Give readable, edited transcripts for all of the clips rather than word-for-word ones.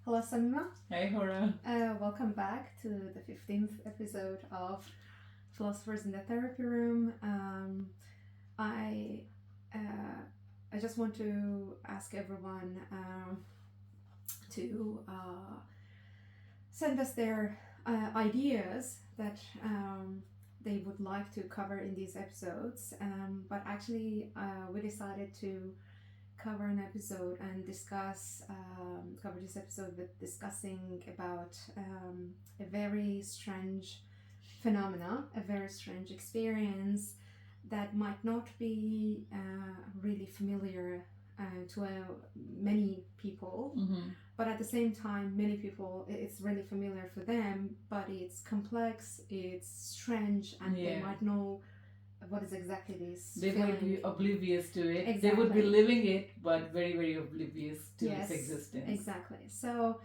Hello, Sameema. Hey, Hora. Welcome back to the 15th episode of Philosophers in the Therapy Room. I just want to ask everyone to send us their ideas that they would like to cover in these episodes. But actually, we decided to cover an episode and cover this episode with discussing about a very strange phenomena, a very strange experience that might not be really familiar to many people, but at the same time many people it's really familiar for them, but it's complex, it's strange, and they might know what is exactly this They feeling. might be oblivious to it. Exactly. They would be living it, but very, very oblivious to Yes, its existence. Exactly. So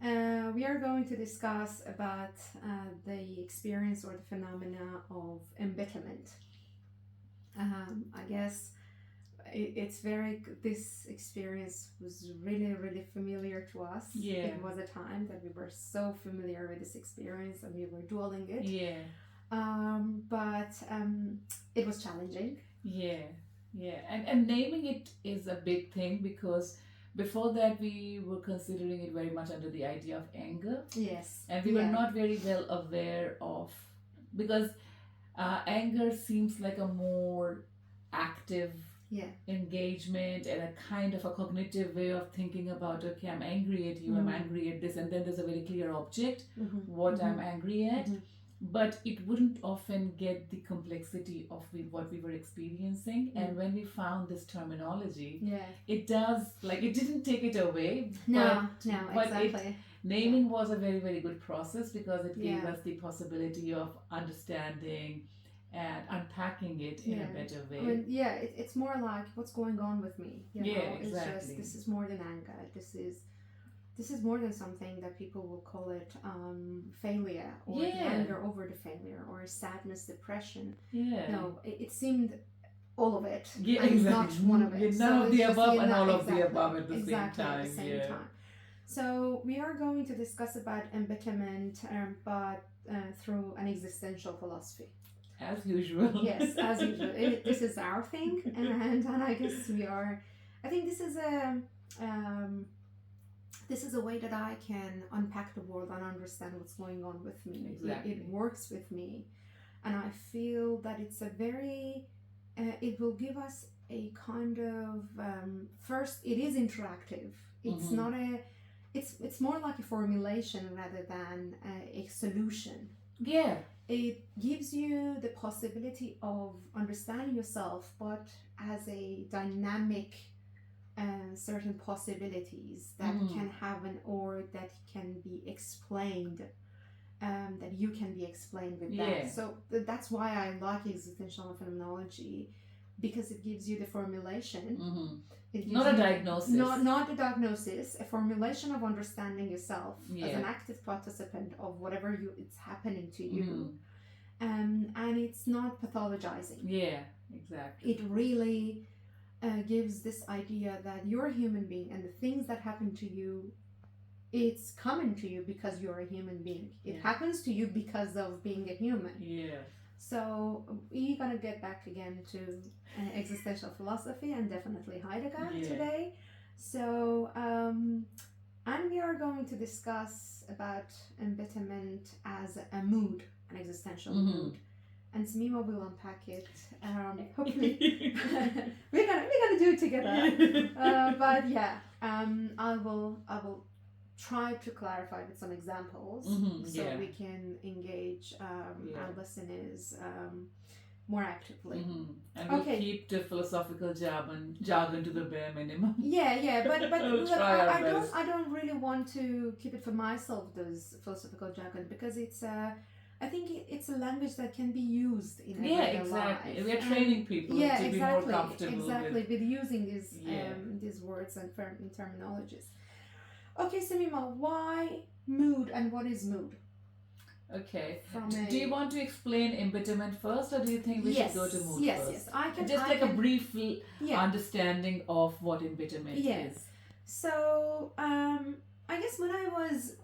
we are going to discuss about the experience or the phenomena of embitterment. I guess this experience was really, really familiar to us. Yeah. It was a time that we were so familiar with this experience and we were dwelling it. Yeah. But it was challenging. Yeah. And naming it is a big thing, because before that we were considering it very much under the idea of anger. Yes. And we were not very well aware of, because anger seems like a more active engagement and a kind of a cognitive way of thinking about, okay, I'm angry at you, I'm angry at this, and then there's a very clear object, what I'm angry at. But it wouldn't often get the complexity of what we were experiencing. And when we found this terminology, it does, like, it didn't take it away. But exactly. Naming was a very, very good process, because it gave us the possibility of understanding and unpacking it in a better way. I mean, it's more like what's going on with me. Exactly. It's just, this is more than anger. This is more than something that people will call it failure, or anger over the failure, or sadness, depression. No, it seemed all of it, and not one of it. None of the above and all of the above at the same time. At the same time. So we are going to discuss about embitterment, but through an existential philosophy. As usual. Yes, as usual. This is our thing, and I guess we are. I think this is a way that I can unpack the world and understand what's going on with me. Exactly. It works with me, and I feel that it's a very. It will give us a kind of first. It is interactive. It's not a. It's more like a formulation rather than a solution. Yeah. It gives you the possibility of understanding yourself, but as a dynamic. Certain possibilities that can happen, or that can be explained, that you can be explained with that. So that's why I like existential phenomenology, because it gives you the formulation. It gives not a diagnosis. Not a diagnosis, a formulation of understanding yourself as an active participant of whatever it's happening to you. And it's not pathologizing. Yeah, exactly. It really gives this idea that you're a human being, and the things that happen to you, it's coming to you because you're a human being. It happens to you because of being a human. Yeah. So we're gonna get back again to existential philosophy, and definitely Heidegger today. So and we are going to discuss about embitterment as a mood, an existential mood. And Sameema will unpack it. Hopefully, we're gonna do it together. But I will try to clarify with some examples, so we can engage our listeners more actively. And we'll keep the philosophical jargon to the bare minimum. But We'll look, try our I best. don't really want to keep it for myself, those philosophical jargon, because it's I think it's a language that can be used in everyday life. We are training people to be more comfortable with using these words and terminologies. Okay, Sameema, why mood, and what is mood? Okay. Do you want to explain embitterment first, or do you think we should go to mood first? Yes. I can. Just a brief understanding of what embitterment is. So, I guess Yes, when I was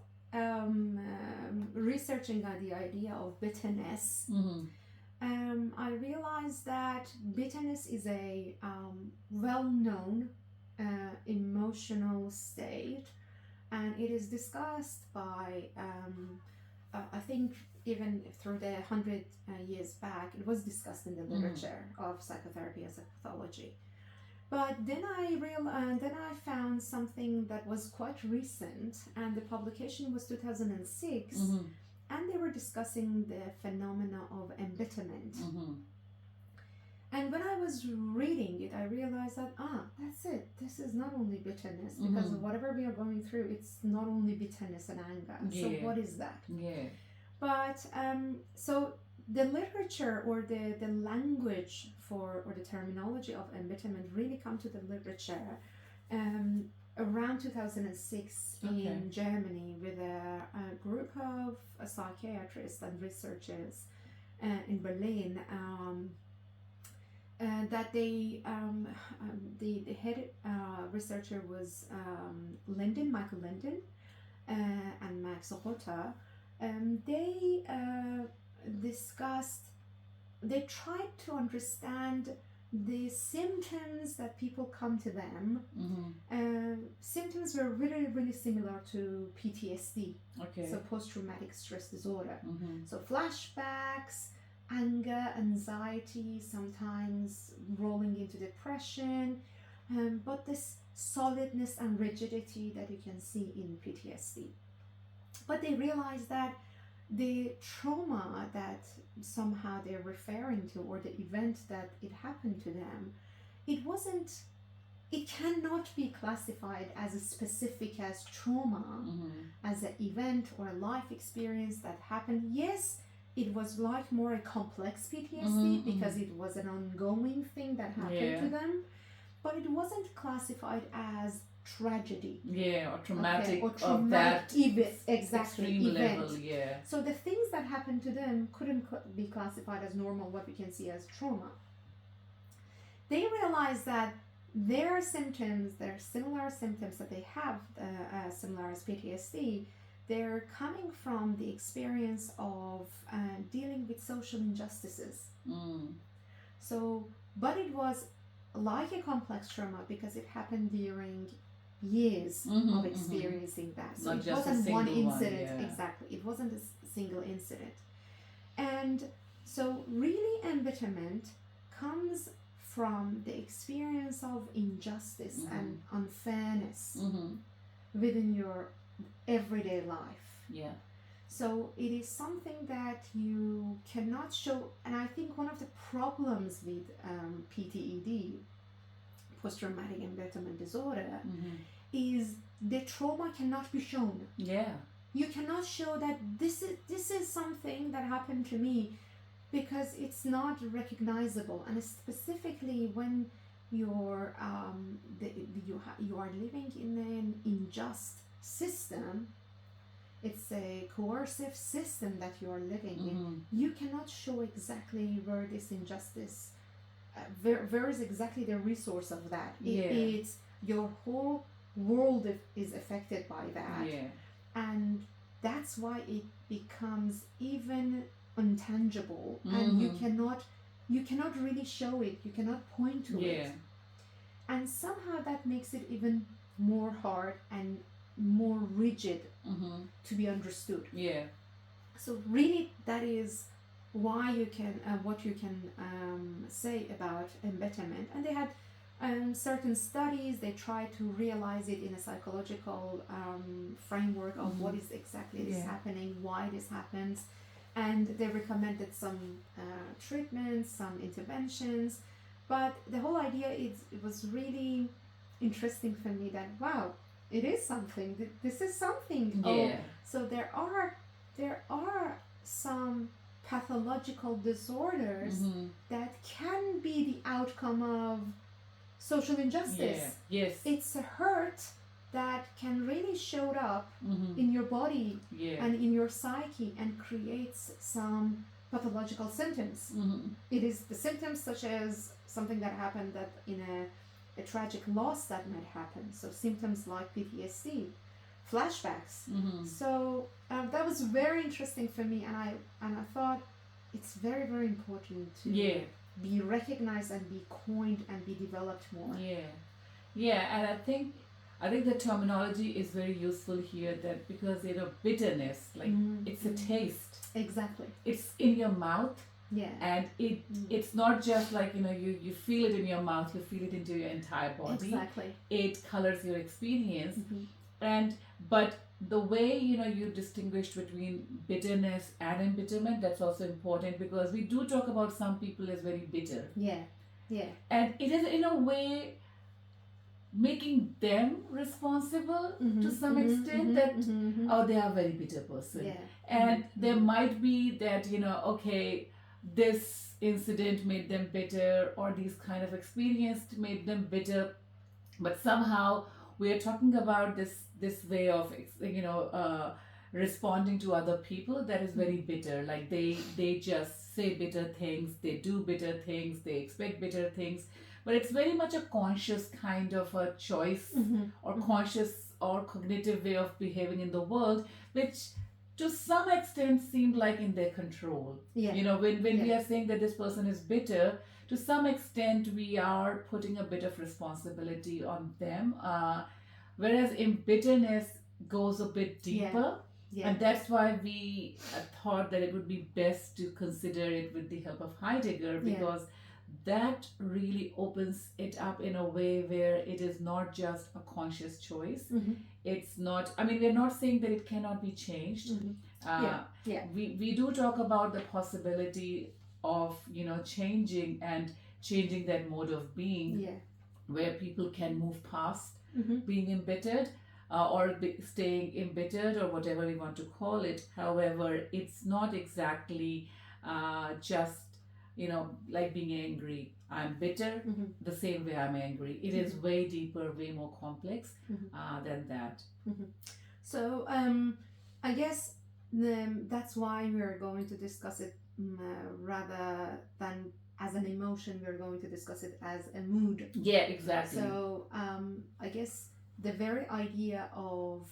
researching on the idea of bitterness, I realized that bitterness is a well-known emotional state, and it is discussed by I think even through the 100 years back, it was discussed in the literature of psychotherapy as a pathology. But then I found something that was quite recent, and the publication was 2006, and they were discussing the phenomena of embitterment. And when I was reading it, I realized that, that's it. This is not only bitterness, because whatever we are going through, it's not only bitterness and anger. Yeah. So what is that? Yeah. But so the literature or the language for, or the terminology of embitterment really come to the literature around 2006 in Germany with a group of psychiatrists and researchers in Berlin. That the head researcher was Michael Linden, and Max Rota. They tried to understand the symptoms that people come to them. Symptoms were really, really similar to PTSD, so post-traumatic stress disorder. So flashbacks, anger, anxiety, sometimes rolling into depression, but this solidness and rigidity that you can see in PTSD. But they realized that the trauma that somehow they're referring to, or the event that it happened to them, it cannot be classified as a specific as trauma, as an event or a life experience that happened. Yes, it was like more a complex PTSD because it was an ongoing thing that happened to them, but it wasn't classified as tragedy. Yeah, or traumatic of that extreme event. Level, yeah. So the things that happened to them couldn't be classified as normal, what we can see as trauma. They realized that their symptoms, their similar symptoms that they have, similar as PTSD, they're coming from the experience of dealing with social injustices. So, but it was like a complex trauma because it happened during years of experiencing that. So not it wasn't one incident. Exactly. It wasn't a single incident. And so really embitterment comes from the experience of injustice and unfairness within your everyday life. Yeah. So it is something that you cannot show, and I think one of the problems with PTED, post-traumatic embitterment disorder, is the trauma cannot be shown. Yeah. You cannot show that this is something that happened to me, because it's not recognizable, and specifically when you're you are living in an unjust system. It's a coercive system that you are living in. You cannot show exactly where this injustice, where is exactly the resource of that. It's your whole world is affected by that. Yeah. And that's why it becomes even untangible, and you cannot really show it. You cannot point to it. And somehow that makes it even more hard and more rigid to be understood. Yeah. So really, that is why you can what you can say about embitterment. And they had certain studies. They tried to realize it in a psychological framework of what is exactly is happening, why this happens, and they recommended some treatments, some interventions. But the whole idea it was really interesting for me that wow, it is something. This is something. Yeah. So there are some pathological disorders that can be the outcome of social injustice. Yeah. Yes. It's a hurt that can really show up in your body and in your psyche and creates some pathological symptoms. It is the symptoms such as something that happened that in a tragic loss that might happen. So symptoms like PTSD, flashbacks. Mm-hmm. So that was very interesting for me, and I thought it's very, very important to be recognized and be coined and be developed more. And I think the terminology is very useful here, that because bitterness, like it's a taste. Exactly. It's in your mouth. Yeah. And it's not just like you feel it in your mouth, you feel it into your entire body. Exactly. It colors your experience. But the way you distinguished between bitterness and embitterment, that's also important, because we do talk about some people as very bitter. And it is in a way making them responsible to some extent, that they are a very bitter person. And there might be that okay, this incident made them bitter, or these kind of experience made them bitter, but somehow we are talking about this way of responding to other people that is very bitter. Like they just say bitter things, they do bitter things, they expect bitter things, but it's very much a conscious kind of a choice, or conscious or cognitive way of behaving in the world, which to some extent seemed like in their control. When we are saying that this person is bitter, to some extent we are putting a bit of responsibility on them, whereas embitterness goes a bit deeper. And that's why we thought that it would be best to consider it with the help of Heidegger, because that really opens it up in a way where it is not just a conscious choice. It's not, we're not saying that it cannot be changed. We do talk about the possibility of changing that mode of being, where people can move past being embittered, or staying embittered, or whatever we want to call it. However, it's not exactly just like being angry. I'm bitter the same way I'm angry. It is way deeper, way more complex than that. So I guess that's why we're going to discuss it rather than as an emotion. We're going to discuss it as a mood. Yeah, exactly. So I guess the very idea of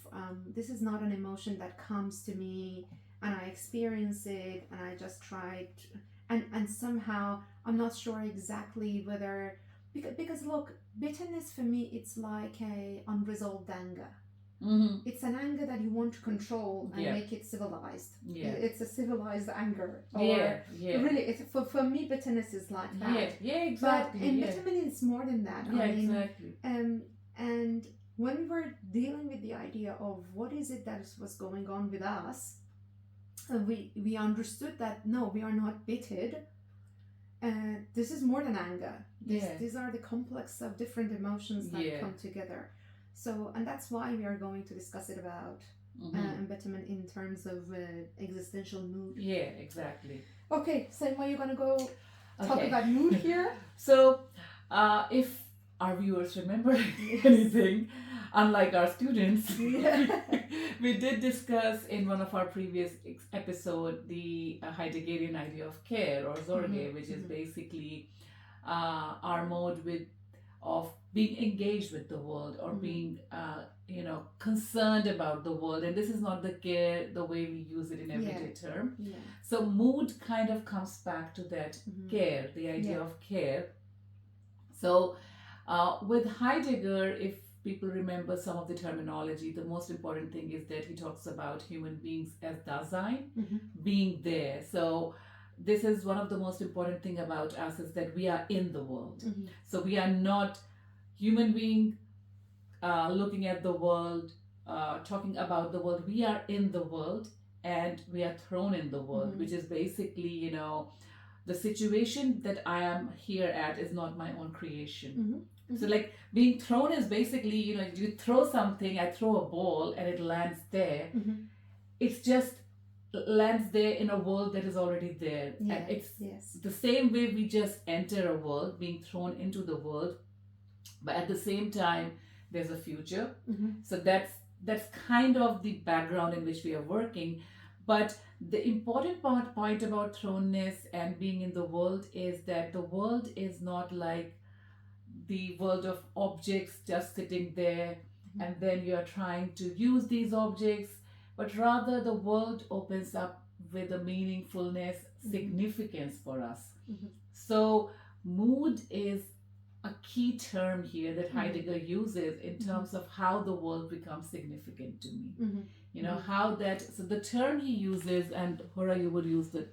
this is not an emotion that comes to me and I experience it and I just try to, and somehow I'm not sure exactly whether, because look, bitterness for me, it's like a unresolved anger. It's an anger that you want to control and make it civilized. It's a civilized anger. Really, it's, for me, bitterness is like that. Exactly. But embitterment is more than that. Exactly. And when we were dealing with the idea of what is it that was going on with us, we understood that no, we are not bittered. This is more than anger. These are the complex of different emotions that come together. So, and that's why we are going to discuss it about embitterment in terms of existential mood. Exactly. Okay, Sameema, you're going to go talk about mood here. So, if our viewers remember anything, unlike our students, we did discuss in one of our previous episode the Heideggerian idea of care, or Sörge, which is basically our mode of being engaged with the world, or being concerned about the world. And this is not the care the way we use it in everyday term. So mood kind of comes back to that care, the idea of care. So with Heidegger, if people remember some of the terminology, the most important thing is that he talks about human beings as Dasein, being there. So this is one of the most important thing about us, is that we are in the world. So we are not human being looking at the world, talking about the world. We are in the world, and we are thrown in the world, which is basically, the situation that I am here at is not my own creation. So like being thrown is basically, you throw something, I throw a ball and it lands there. It's just lands there in a world that is already there. And it's the same way we just enter a world, being thrown into the world, but at the same time there's a future. So that's kind of the background in which we are working. But the important point about thrownness and being in the world is that the world is not like the world of objects just sitting there and then you're trying to use these objects, but rather the world opens up with a meaningfulness, significance for us. So mood is a key term here that Heidegger uses in terms of how the world becomes significant to me. You know, how that, so the term he uses, and Hora, you would use the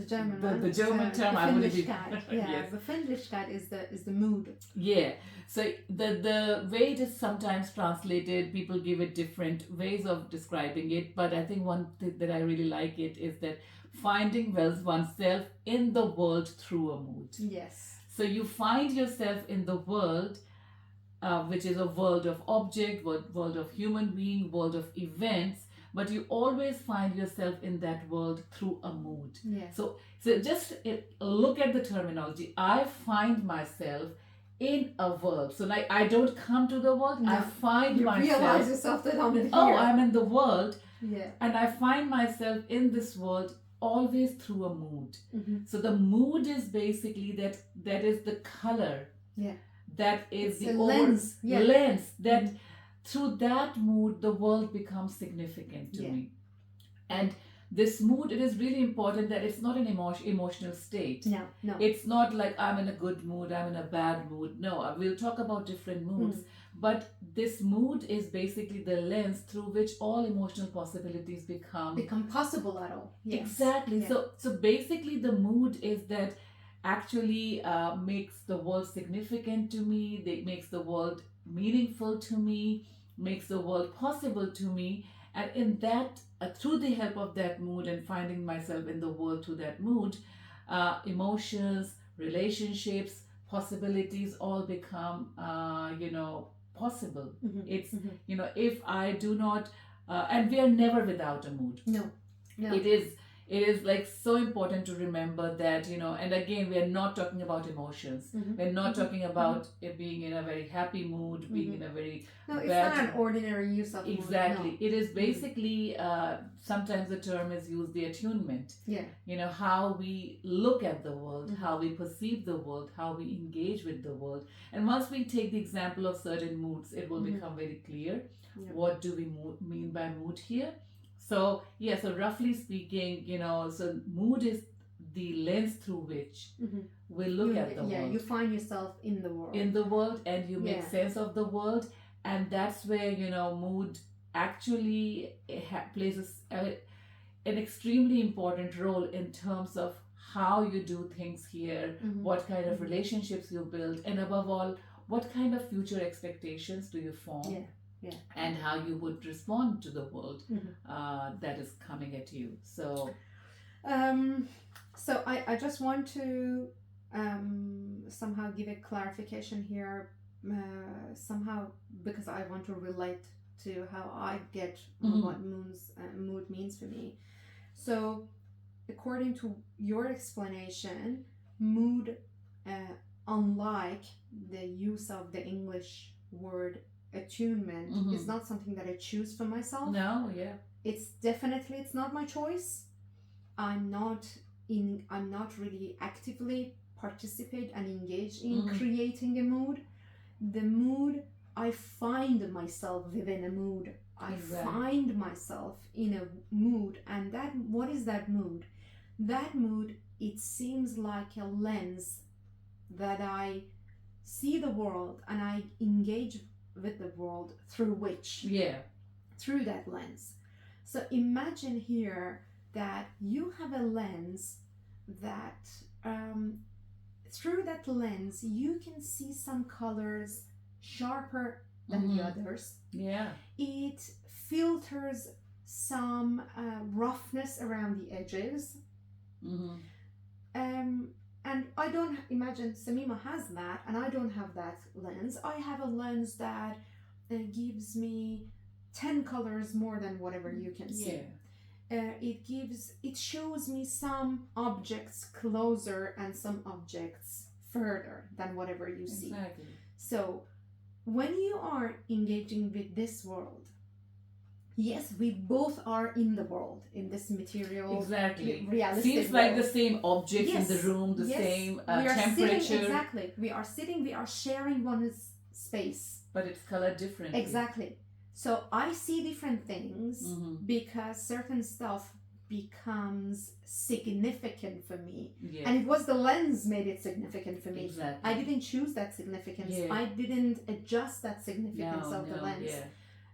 German the German term. I would be yes. Befindlischkeit is the mood. Yeah. So the way it is sometimes translated, people give it different ways of describing it. But I think one thing that I really like it is that finding oneself in the world through a mood. Yes. So you find yourself in the world, which is a world of object, world of human being, world of events, but you always find yourself in that world through a mood. Yes. So just look at the terminology. I find myself in a world. So like I don't come to the world, I find myself. You realize yourself that I'm here. Oh, I'm in the world. Yeah. And I find myself in this world always through a mood. So the mood is basically that is the color. Yeah. That is it's the lens. Lens that through that mood the world becomes significant to me. And this mood, it is really important that it's not an emotional state. No. It's not like I'm in a good mood, I'm in a bad mood. No, we'll talk about different moods. But this mood is basically the lens through which all emotional possibilities become possible at all. Yes. Exactly. Yeah. So basically the mood is that actually makes the world significant to me, that makes the world meaningful to me, makes the world possible to me. And in that, through the help of that mood and finding myself in the world through that mood, emotions, relationships, possibilities all become, possible. It's, if I do not, and we are never without a mood. No. It is like so important to remember that, and again, we are not talking about emotions. We're not talking about it being in a very happy mood, being in a very it's not an ordinary use of exactly. mood. No. It is basically, sometimes the term is used, the attunement. Yeah. How we look at the world, how we perceive the world, how we engage with the world. And once we take the example of certain moods, it will become very clear. What do we mean by mood here? So roughly speaking, so mood is the lens through which we look at the world. Yeah, you find yourself in the world. In the world, and you make sense of the world. And that's where, mood actually plays an extremely important role in terms of how you do things here, what kind of relationships you build, and above all, what kind of future expectations do you form. Yeah. And how you would respond to the world that is coming at you. So I just want to somehow give a clarification here, somehow, because I want to relate to how I get what mood means for me. So according to your explanation, mood, unlike the use of the English word attunement, is not something that I choose for myself. No, yeah. It's not my choice. I'm not really actively participate and engage in creating a mood. The mood, I find myself within a mood. I find myself in a mood, and what is that mood? That mood, it seems like a lens that I see the world and I engage with the world through that lens. So imagine here that you have a lens that through that lens you can see some colors sharper than the others. It filters some roughness around the edges. And I don't imagine Sameema has that, and I don't have that lens. I have a lens that gives me 10 colors more than whatever you can see. It shows me some objects closer and some objects further than whatever you see. Exactly. So when you are engaging with this world, yes, we both are in the world, in this material, realistic Seems world. like the same objects in the room, the same temperature. We are sitting, we are sharing one space. But it's colored differently. Exactly. So I see different things because certain stuff becomes significant for me. Yeah. And it was the lens made it significant for me. Exactly. I didn't choose that significance. Yeah. I didn't adjust that significance of the lens. Yeah.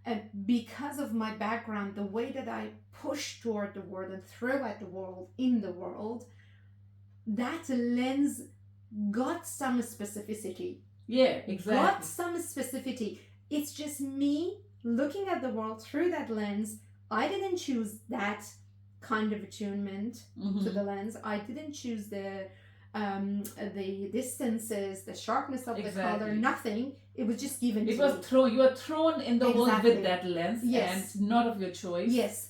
And because of my background, the way that I push toward the world and throw at the world in the world, that lens got some specificity. Yeah, exactly. Got some specificity. It's just me looking at the world through that lens. I didn't choose that kind of attunement to the lens. I didn't choose the distances, the sharpness of the color, nothing. It was just given to me. You were thrown in the world with that lens, and not of your choice. Yes.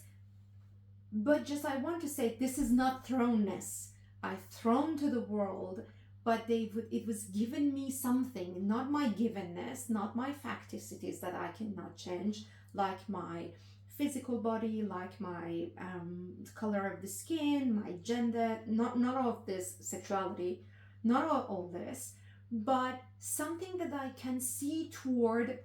But just I want to say, this is not thrownness. I've thrown to the world, but it was given me something, not my givenness, not my facticities that I cannot change, like my physical body, like my color of the skin, my gender, not all of this, sexuality, not all this, but something that I can see toward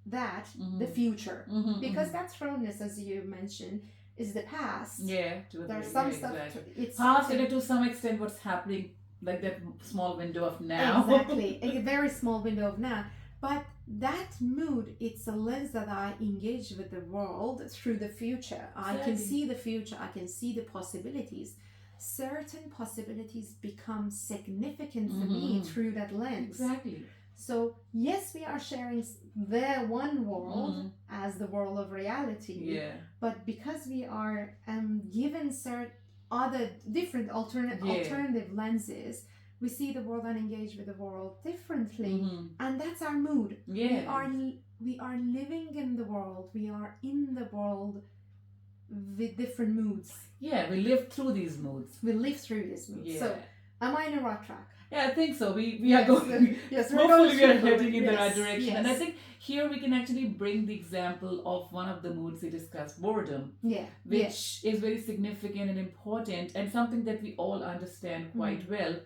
that, the future. Because that thrownness, as you mentioned, is the past. Yeah, there's some stuff. It's past, and to some extent what's happening, like that small window of now. Exactly, a very small window of now. But that mood, it's a lens that I engage with the world through the future. I can see the future, I can see the possibilities. Certain possibilities become significant for me through that lens. Exactly. So, yes, we are sharing the one world as the world of reality. Yeah. But because we are given certain other different alternative lenses, we see the world and engage with the world differently, and that's our mood. Yeah, we are living in the world. We are in the world with different moods. Yeah, we live through these moods. Yeah. So, am I in a right track? Yeah, I think so. We are going. Yes, hopefully we are heading in the right direction. Yes. And I think here we can actually bring the example of one of the moods we discussed, boredom. Yeah. Which is very significant and important, and something that we all understand quite well.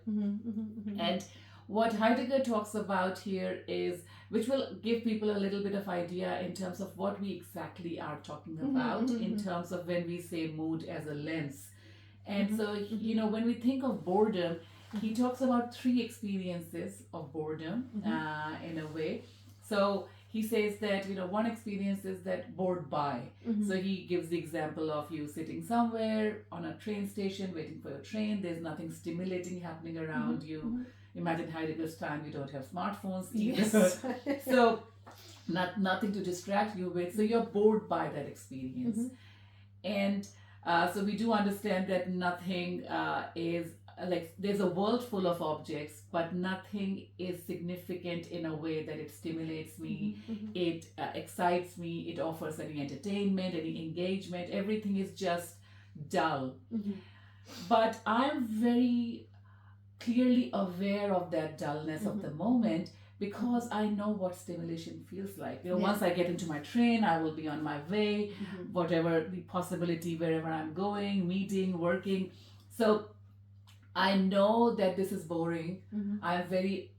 And what Heidegger talks about here is, which will give people a little bit of idea in terms of what we exactly are talking about in terms of when we say mood as a lens. And so, when we think of boredom, he talks about 3 experiences of boredom in a way. So he says that, one experience is that bored by. So he gives the example of you sitting somewhere on a train station waiting for your train. There's nothing stimulating happening around you. Imagine Heidegger's time, you don't have smartphones either. Yes. So nothing to distract you with. So you're bored by that experience. And so we do understand that nothing is like, there's a world full of objects, but nothing is significant in a way that it stimulates me, it excites me, it offers any entertainment, any engagement. Everything is just dull. But I'm very clearly aware of that dullness of the moment, because I know what stimulation feels like. Once I get into my train, I will be on my way, whatever the possibility, wherever I'm going, meeting, working. So I know that this is boring. I'm very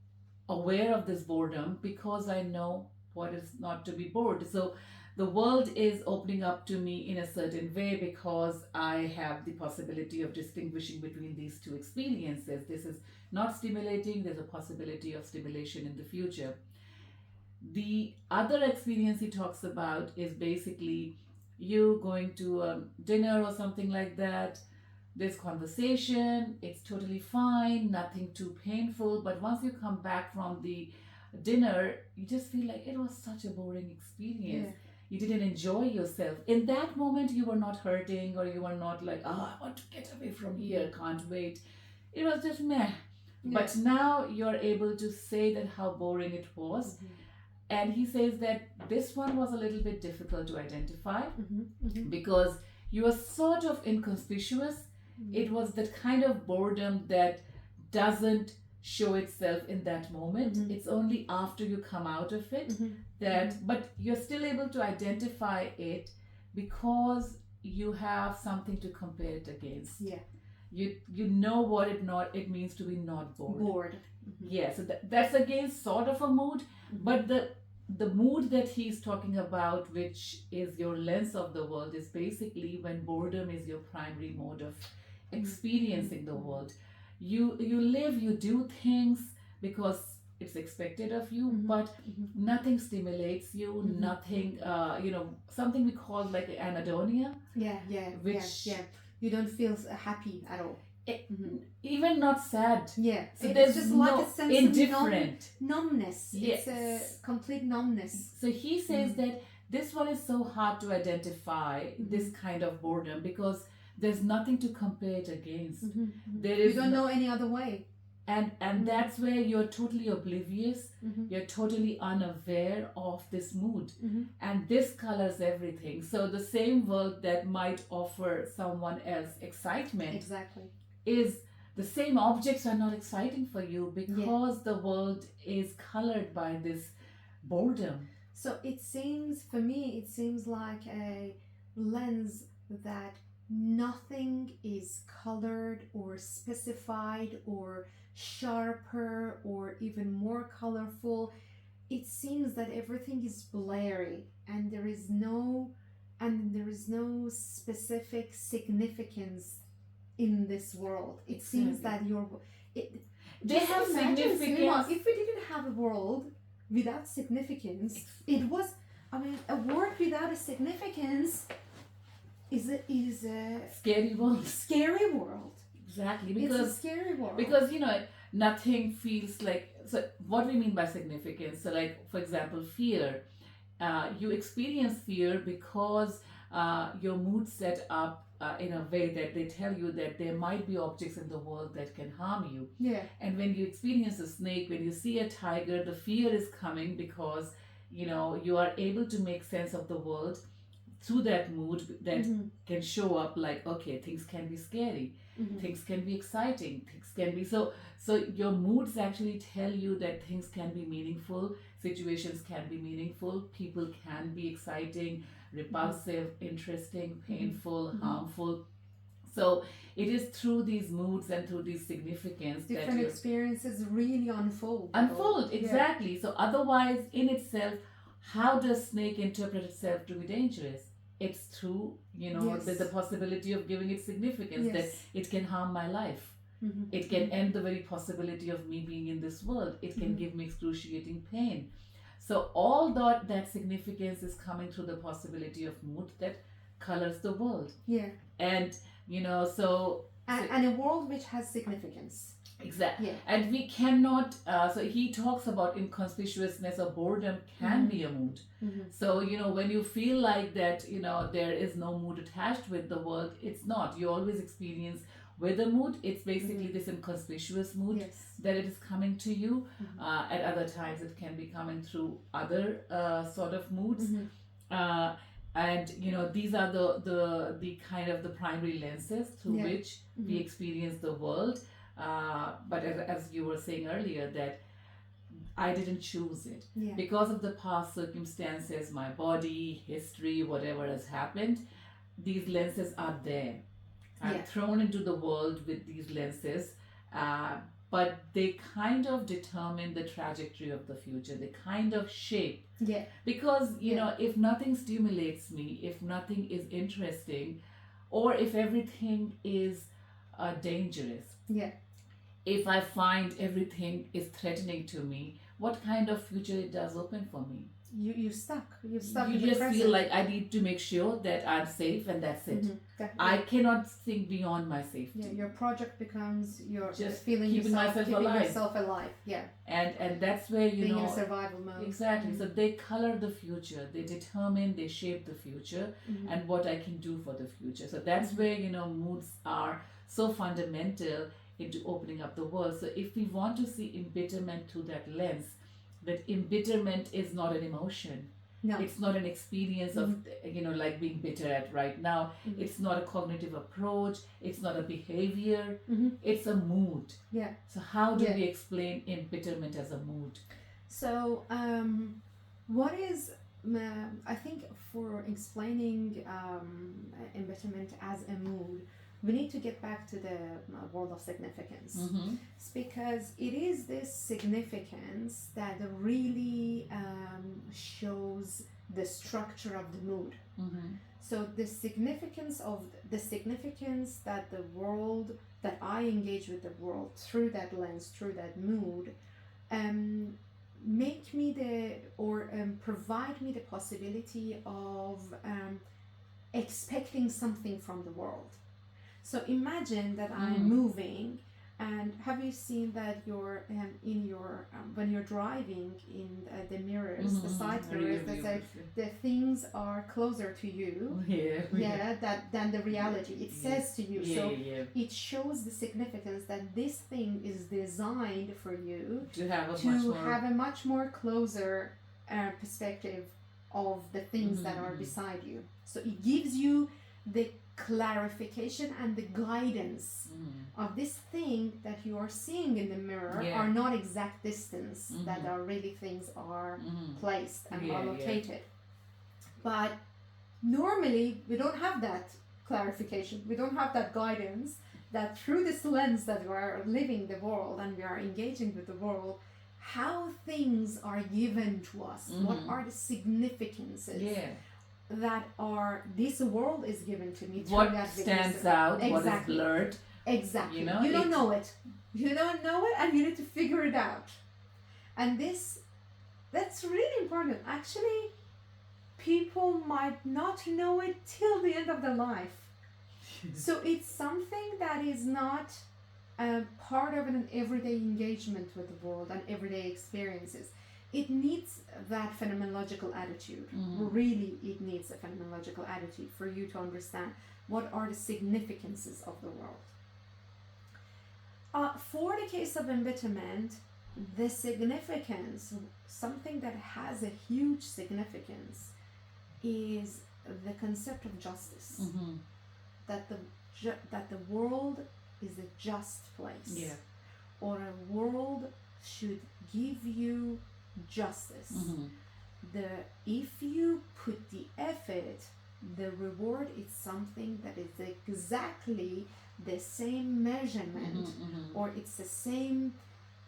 aware of this boredom because I know what is not to be bored. So the world is opening up to me in a certain way because I have the possibility of distinguishing between these 2 experiences. This is not stimulating, there's a possibility of stimulation in the future. The other experience he talks about is basically you going to a dinner or something like that. There's conversation, it's totally fine, nothing too painful, but once you come back from the dinner, you just feel like it was such a boring experience. You didn't enjoy yourself. In that moment, you were not hurting, or you were not like, I want to get away from here, can't wait. It was just meh. But now you're able to say that how boring it was. And he says that this one was a little bit difficult to identify because you were sort of inconspicuous. It was the kind of boredom that doesn't show itself in that moment. It's only after you come out of it that, but you're still able to identify it because you have something to compare it against. You know what it means to be not bored. Yeah, so that's again sort of a mood, but the the mood that he's talking about, which is your lens of the world, is basically when boredom is your primary mode of experiencing the world. You live, you do things because it's expected of you, but nothing stimulates you, nothing, something we call like anhedonia. Which you don't feel happy at all. Even not sad. So it's there's just like a sense indifferent of numbness. Yes. It's a complete numbness. So he says that this one is so hard to identify, this kind of boredom, because there's nothing to compare it against. There is you don't know any other way. And that's where you're totally oblivious, you're totally unaware of this mood. And this colors everything. So the same world that might offer someone else excitement is the same objects are not exciting for you because the world is colored by this boredom. So it seems like a lens that nothing is colored or specified or sharper or even more colorful. It seems that everything is blurry and there is no specific significance in this world. It seems that they have significance. Sameema, if we didn't have a world without significance, a world without a significance is a scary world. Scary world. Exactly, because it's a scary world. Because nothing feels like. So what we mean by significance? So like, for example, fear. You experience fear because your mood set up in a way that they tell you that there might be objects in the world that can harm you. And when you experience a snake, when you see a tiger, the fear is coming because you are able to make sense of the world through that mood that can show up like, okay, things can be scary, things can be exciting, things can be so your moods actually tell you that things can be meaningful, situations can be meaningful, people can be exciting, repulsive, interesting, painful, harmful. So it is through these moods and through these significance different experiences really unfold. Exactly. So otherwise, in itself, how does snake interpret itself to be dangerous? It's through the possibility of giving it significance, that it can harm my life. It can end the very possibility of me being in this world. It can give me excruciating pain. So all that significance is coming through the possibility of mood that colors the world. And and a world which has significance. Exactly. And we cannot, so he talks about inconspicuousness or boredom can be a mood. So, when you feel like that, there is no mood attached with the world, it's not. You always experience with a mood, it's basically this inconspicuous mood that it is coming to you. At other times, it can be coming through other sort of moods. And these are the kind of the primary lenses through which we experience the world. But as you were saying earlier, that I didn't choose it because of the past circumstances, my body, history, whatever has happened. These lenses are there. I'm thrown into the world with these lenses, but they kind of determine the trajectory of the future. They kind of shape. Because if nothing stimulates me, if nothing is interesting, or if everything is dangerous. If I find everything is threatening to me, what kind of future it does open for me? You're stuck. You're stuck. You just feel like I need to make sure that I'm safe, and that's it. I cannot think beyond my safety. Your project becomes your just feeling keeping yourself alive. And that's where being in survival mode. Exactly. So they color the future. They determine. They shape the future, and what I can do for the future. So that's where moods are so fundamental into opening up the world. So if we want to see embitterment through that lens, that embitterment is not an emotion. No. It's not an experience of, like being bitter at right now. It's not a cognitive approach. It's not a behavior. It's a mood. So how do we explain embitterment as a mood? So what is, I think for explaining embitterment as a mood, we need to get back to the world of significance. It's because it is this significance that really shows the structure of the mood. So the significance that the world, that I engage with the world through that lens, through that mood, make me provide me the possibility of expecting something from the world. So imagine that I'm moving, and have you seen that you're in your when you're driving in the mirrors, the side mirrors, that say the things are closer to you, than the reality. It says to you, it shows the significance that this thing is designed for you to have a much more closer perspective of the things that are beside you. So it gives you the clarification and the guidance of this thing that you are seeing in the mirror are not exact distance, that are really things are placed and are located. But normally we don't have that clarification, we don't have that guidance, that through this lens that we are living the world and we are engaging with the world, how things are given to us, what are the significances that are, this world is given to me. What stands out, what is blurred. Exactly. You don't know it. You don't know it, and you need to figure it out. And that's really important. Actually, people might not know it till the end of their life. So it's something that is not part of an everyday engagement with the world and everyday experiences. It needs that phenomenological attitude. Really, it needs a phenomenological attitude for you to understand what are the significances of the world. For the case of embitterment, the significance, something that has a huge significance, is the concept of justice. That the world is a just place, or a world should give you justice. If you put the effort, the reward is something that is exactly the same measurement, or it's the same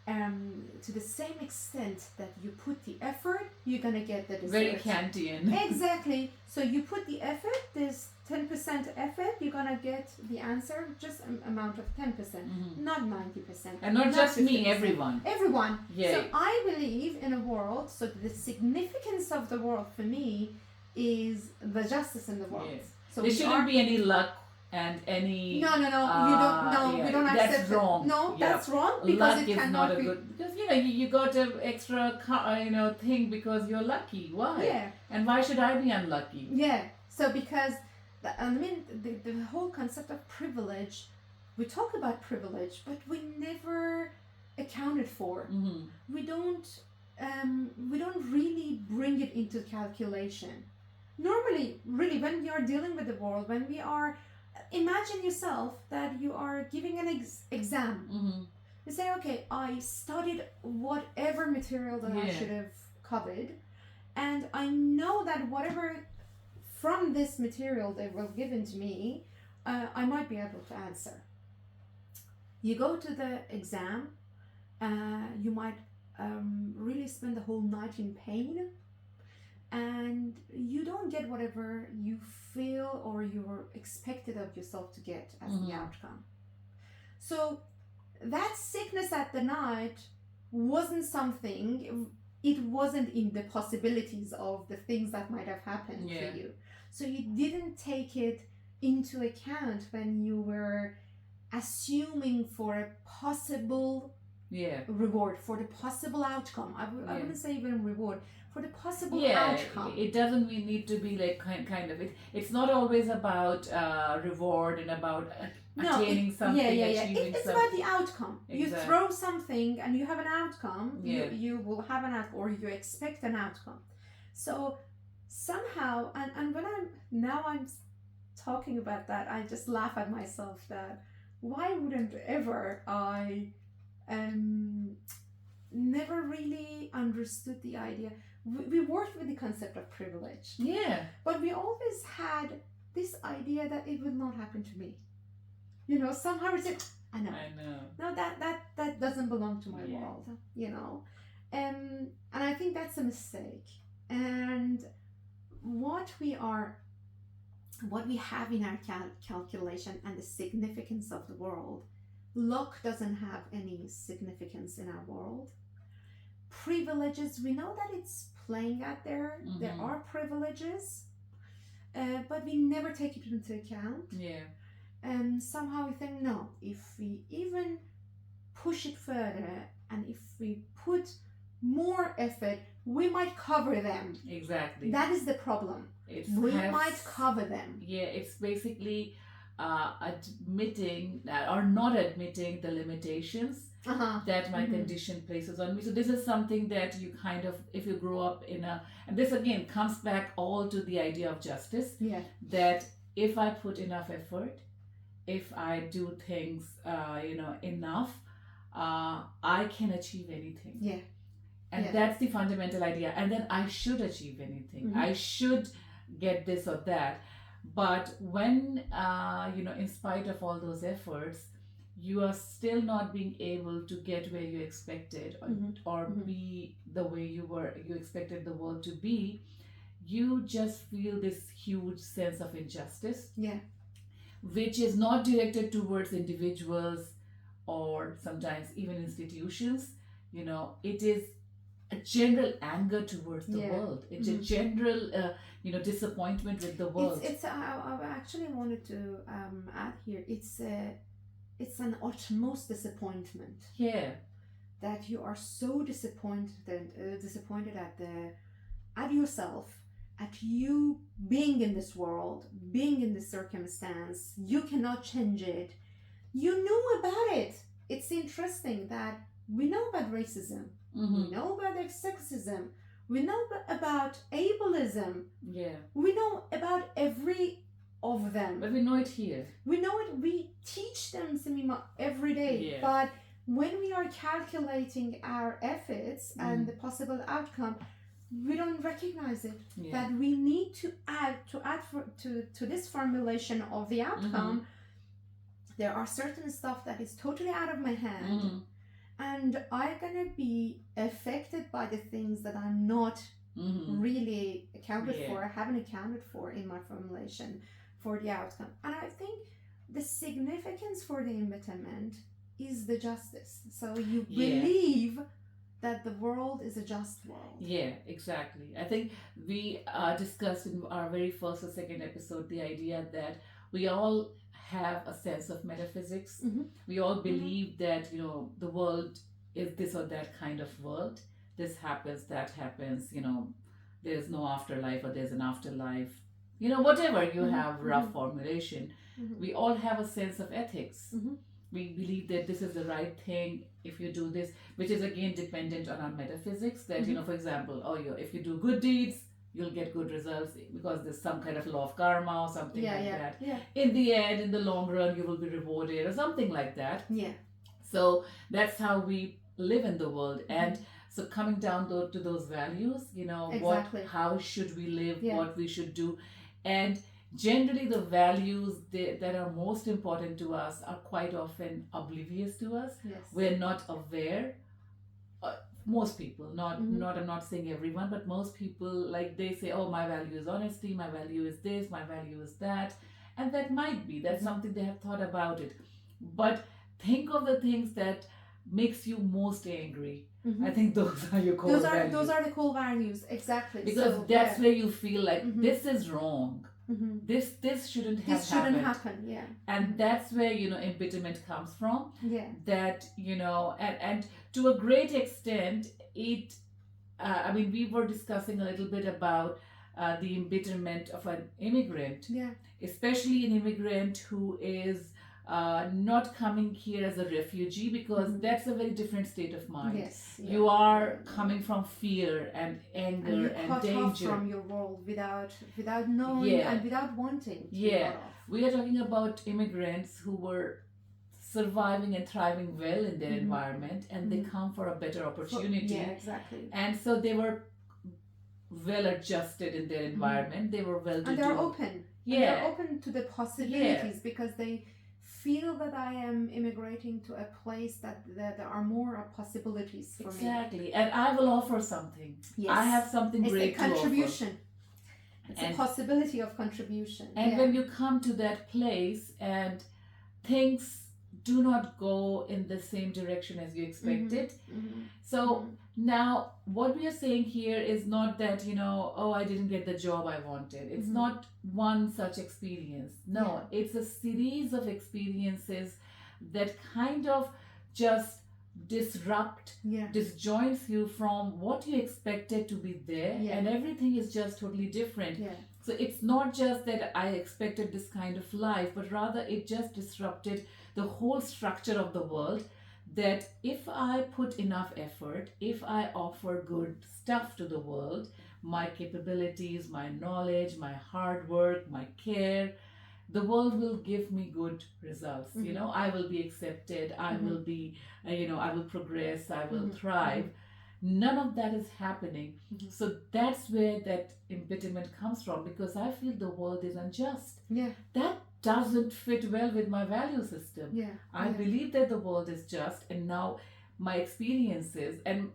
to the same extent that you put the effort, you're gonna get the result. Very Kantian. Exactly. So you put the effort, there's 10% effort, you're gonna get the answer, just an amount of 10%, not 90%. And not just 50%. Me, everyone. Everyone. So I believe in a world, so the significance of the world for me is the justice in the world. So there shouldn't be any luck and any no, you don't. No, we don't accept. That's wrong. No, that's wrong, because luck it cannot be. Because you got an extra thing because you're lucky. Why? Yeah. And why should I be unlucky? Yeah. So because the whole concept of privilege, we talk about privilege, but we never accounted for. We don't really bring it into calculation. Normally, really, when we are dealing with the world, when we are, imagine yourself that you are giving an exam. You say, okay, I studied whatever material that I should have covered, and I know that whatever from this material they were given to me, I might be able to answer. You go to the exam, you might really spend the whole night in pain, and you don't get whatever you feel or you're expected of yourself to get as the outcome. So that sickness at the night wasn't something, it wasn't in the possibilities of the things that might have happened for you. So you didn't take it into account when you were assuming for a possible reward, for the possible outcome. I wouldn't say even reward, for the possible outcome. It doesn't need to be like kind of it. It's not always about reward and about attaining something. It's about the outcome. Exactly. You throw something and you have an outcome. You will have an outcome, or you expect an outcome. So somehow, and when I'm talking about that, I just laugh at myself that why wouldn't ever I never really understood the idea. We worked with the concept of privilege. Yeah. But we always had this idea that it would not happen to me. somehow it's it. I know. No, that doesn't belong to my world. And I think that's a mistake. And what we have in our calculation and the significance of the world, luck doesn't have any significance in our world. Privileges, we know that it's playing out there. Mm-hmm. There are privileges, but we never take it into account. Yeah. And somehow we think, no, if we even push it further and if we put more effort, we might cover them. Exactly. That is the problem. We might cover them. Yeah, it's basically admitting or not admitting the limitations that my condition places on me. So this is something that you kind of, if you grow up in and this again comes back all to the idea of justice. Yeah. That if I put enough effort, if I do things, enough, I can achieve anything. Yeah. And that's the fundamental idea. And then I should achieve anything. Mm-hmm. I should get this or that. But when, in spite of all those efforts, you are still not being able to get where you expected or be the way you expected the world to be, you just feel this huge sense of injustice. Yeah. Which is not directed towards individuals or sometimes even institutions. It is a general anger towards the world. It's a general, disappointment with the world. I actually wanted to add here. It's an utmost disappointment. Yeah. That you are so disappointed at yourself, at you being in this world, being in this circumstance. You cannot change it. You knew about it. It's interesting that we know about racism. Mm-hmm. We know about sexism. We know about ableism. Yeah. We know about every of them. But we know it here. We know it. We teach them, Sameema, every day. Yeah. But when we are calculating our efforts and the possible outcome, we don't recognize it. Yeah. That we need to add to this formulation of the outcome. There are certain stuff that is totally out of my hand. And I'm gonna be affected by the things that I'm not really accounted for, I haven't accounted for in my formulation for the outcome. And I think the significance for the embitterment is the justice. So you believe that the world is a just world. Yeah, exactly. I think we discussed in our very first or second episode the idea that we all have a sense of metaphysics. We all believe that the world is this or that kind of world. This happens, that happens. There's no afterlife or there's an afterlife. Whatever you have rough formulation. We all have a sense of ethics. We believe that this is the right thing if you do this, which is again dependent on our metaphysics. That for example, if you do good deeds, you'll get good results because there's some kind of law of karma or something that. Yeah. In the end, in the long run, you will be rewarded or something like that. Yeah. So that's how we live in the world. And so coming down to those values, exactly. how should we live, what we should do. And generally the values that are most important to us are quite often oblivious to us. Yes. We're not aware. Most people, I'm not saying everyone, but most people, like they say, my value is honesty, my value is this, my value is that. And that might be, that's something they have thought about it. But think of the things that makes you most angry. I think those are your core values. Those are the core values, exactly. Because that's where you feel like this is wrong. This shouldn't have happened. This shouldn't happen, yeah. And that's where, embitterment comes from. Yeah. That, and to a great extent, it, we were discussing a little bit about the embitterment of an immigrant. Yeah. Especially an immigrant who is not coming here as a refugee, because that's a very different state of mind. Yes. Yeah. You are coming from fear and anger and danger. Off from your world without knowing and without wanting to be cut off. We are talking about immigrants who were surviving and thriving well in their environment, and they come for a better opportunity. Yeah, exactly. And so they were well adjusted in their environment. They were well to do. And they're open. Yeah. And they're open to the possibilities because they feel that I am immigrating to a place that there are more possibilities for me. Exactly. And I will offer something. Yes. I have something It's great a contribution. to offer. It's a possibility of contribution. And when you come to that place and things do not go in the same direction as you expected. So now what we are saying here is not that, oh, I didn't get the job I wanted. It's not one such experience. No, it's a series of experiences that kind of just disjoints you from what you expected to be there, and everything is just totally different. So it's not just that I expected this kind of life, but rather it just disrupted the whole structure of the world, that if I put enough effort, if I offer good stuff to the world, my capabilities, my knowledge, my hard work, my care, the world will give me good results. I will be accepted, I will be, I will progress, I will thrive. None of that is happening. So that's where that embitterment comes from, because I feel the world is unjust. That doesn't fit well with my value system. I believe that the world is just, and now my experiences, and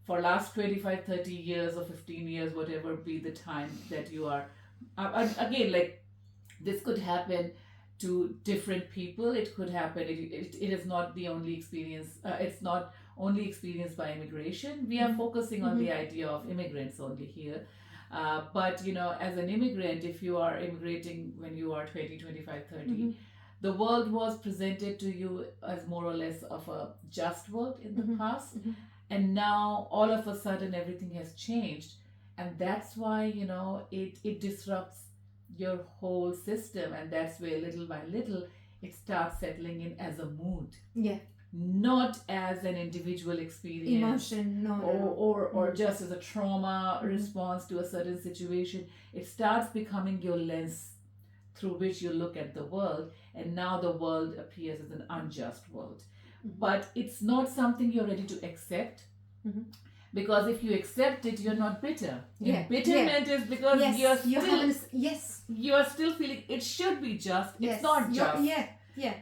for last 25, 30 years or 15 years, whatever be the time that you are, again, like, this could happen to different people. It could happen, it is not the only experience, it's not only experienced by immigration. We are focusing on the idea of immigrants only here. But as an immigrant, if you are immigrating when you are 20, 25, 30, the world was presented to you as more or less of a just world in the past. And now all of a sudden everything has changed. And that's why, it disrupts your whole system. And that's where little by little it starts settling in as a mood. Not as an individual experience, emotion, or just as a trauma response to a certain situation. It starts becoming your lens through which you look at the world, and now the world appears as an unjust world. But it's not something you're ready to accept, because if you accept it, you're not bitter. Embitterment is because you're still feeling it should be just. It's not just.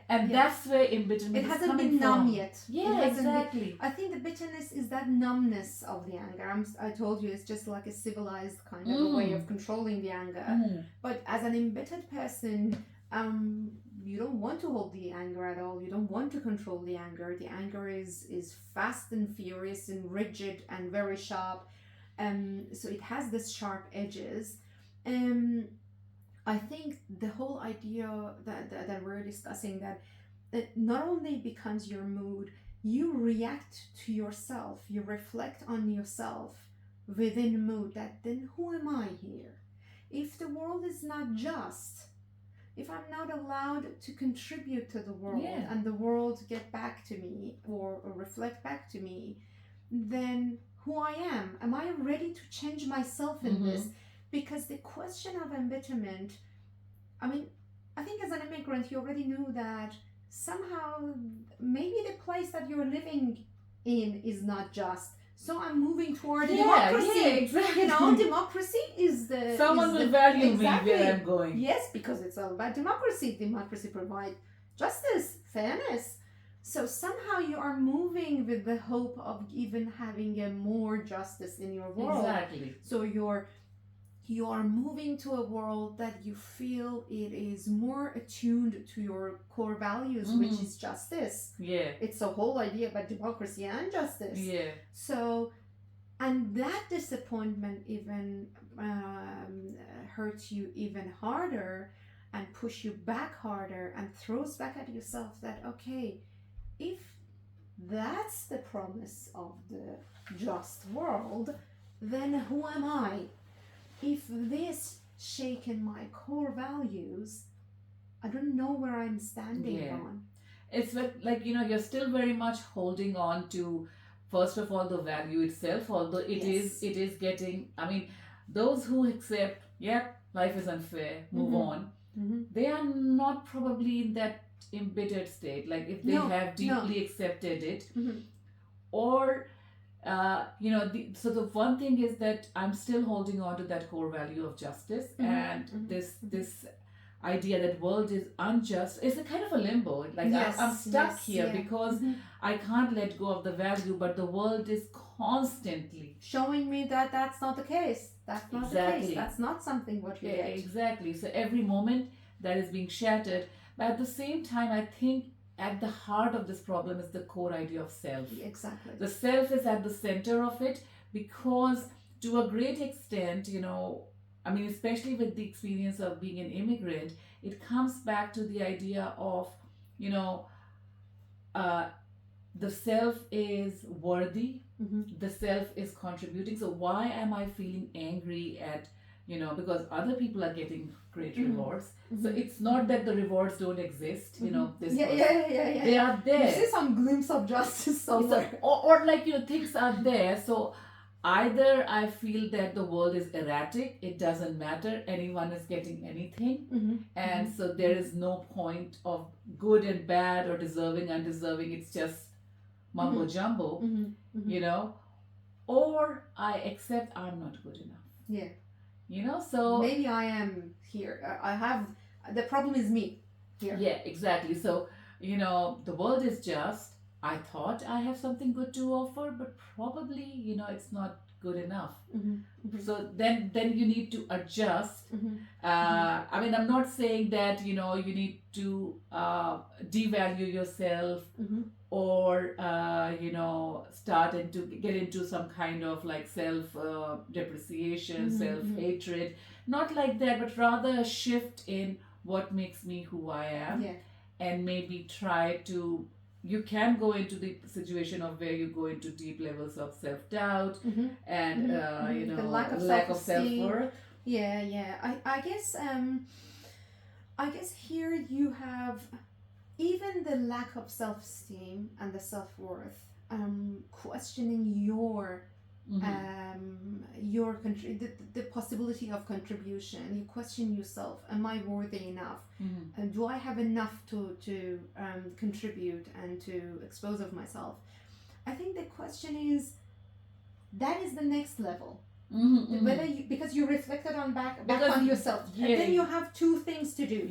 And that's where embitterment is coming from. It hasn't been numb yet. Exactly. I think the bitterness is that numbness of the anger. I told you it's just like a civilized kind of a way of controlling the anger. But as an embittered person, you don't want to hold the anger at all. You don't want to control the anger. The anger is fast and furious and rigid and very sharp. So it has this sharp edges. I think the whole idea that we're discussing, that it not only becomes your mood, you react to yourself, you reflect on yourself within mood, that then who am I here? If the world is not just, if I'm not allowed to contribute to the world and the world get back to me or reflect back to me, then who I am I ready to change myself in this? Because the question of embitterment, I think as an immigrant, you already knew that somehow maybe the place that you're living in is not just. So I'm moving toward democracy. Exactly. Democracy is the... Someone will value me where I'm going. Yes, because it's all about democracy. Democracy provides justice, fairness. So somehow you are moving with the hope of even having a more justice in your world. Exactly. So you are moving to a world that you feel it is more attuned to your core values, which is justice. It's the whole idea about democracy and justice. So, and that disappointment even hurts you even harder and push you back harder and throws back at yourself that, okay, if that's the promise of the just world, then who am I? If this shaken my core values, I don't know where I'm standing on. It's like you're still very much holding on to, first of all, the value itself, although it is getting, those who accept, life is unfair, move on, they are not probably in that embittered state, like if they have deeply accepted it, or so the one thing is that I'm still holding on to that core value of justice, and this idea that world is unjust. It's a kind of a limbo. Like I'm stuck here because I can't let go of the value, but the world is constantly showing me that that's not the case. That's not the case. That's not something what you get. Exactly. So every moment that is being shattered. But at the same time, I think at the heart of this problem is the core idea of self. Exactly. The self is at the center of it because to a great extent, I mean, especially with the experience of being an immigrant, it comes back to the idea of, the self is worthy, the self is contributing. So why am I feeling angry at, because other people are getting great rewards. So it's not that the rewards don't exist, this they are there. You see some glimpse of justice somewhere. Or things are there. So either I feel that the world is erratic, it doesn't matter, anyone is getting anything, and so there is no point of good and bad or deserving, undeserving, it's just mumbo jumbo, or I accept I'm not good enough. So maybe I am here. The problem is me here. Yeah, exactly. So, the world is just, I thought I have something good to offer, but probably, it's not good enough. So then you need to adjust. I mean, I'm not saying that, you need to devalue yourself or, start to get into some kind of like self depreciation, self hatred. Not like that, but rather a shift in what makes me who I am, and maybe try to. You can go into the situation of where you go into deep levels of self-doubt and the lack of self-worth. I guess here you have even the lack of self-esteem and the self-worth, questioning the possibility of contribution. You question yourself: am I worthy enough? And do I have enough to contribute and to expose of myself? I think the question is, that is the next level. Whether because you reflected back on yourself, and then you have two things to do.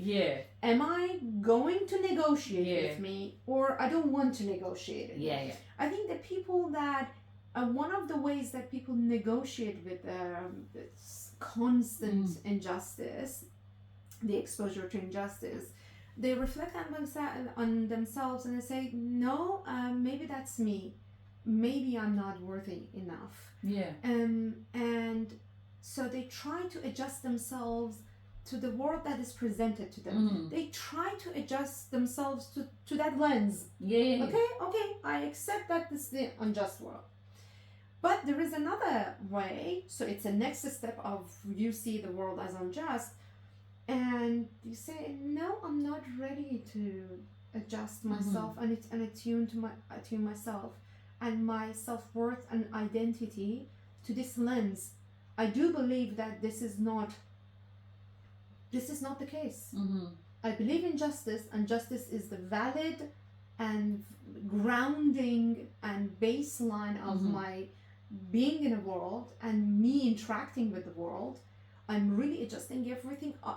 Am I going to negotiate with me, or I don't want to negotiate it? I think the people that one of the ways that people negotiate with constant injustice, the exposure to injustice, they reflect on themselves and they say, no, maybe that's me. Maybe I'm not worthy enough. And so they try to adjust themselves to the world that is presented to them. They try to adjust themselves to that lens. Okay, I accept that this is the unjust world. But there is another way, so it's a next step of you see the world as unjust, and you say, no, I'm not ready to adjust myself and attune myself and my self-worth and identity to this lens. I do believe that this is not the case. I believe in justice, and justice is the valid and grounding and baseline of my being in a world and me interacting with the world. I'm really adjusting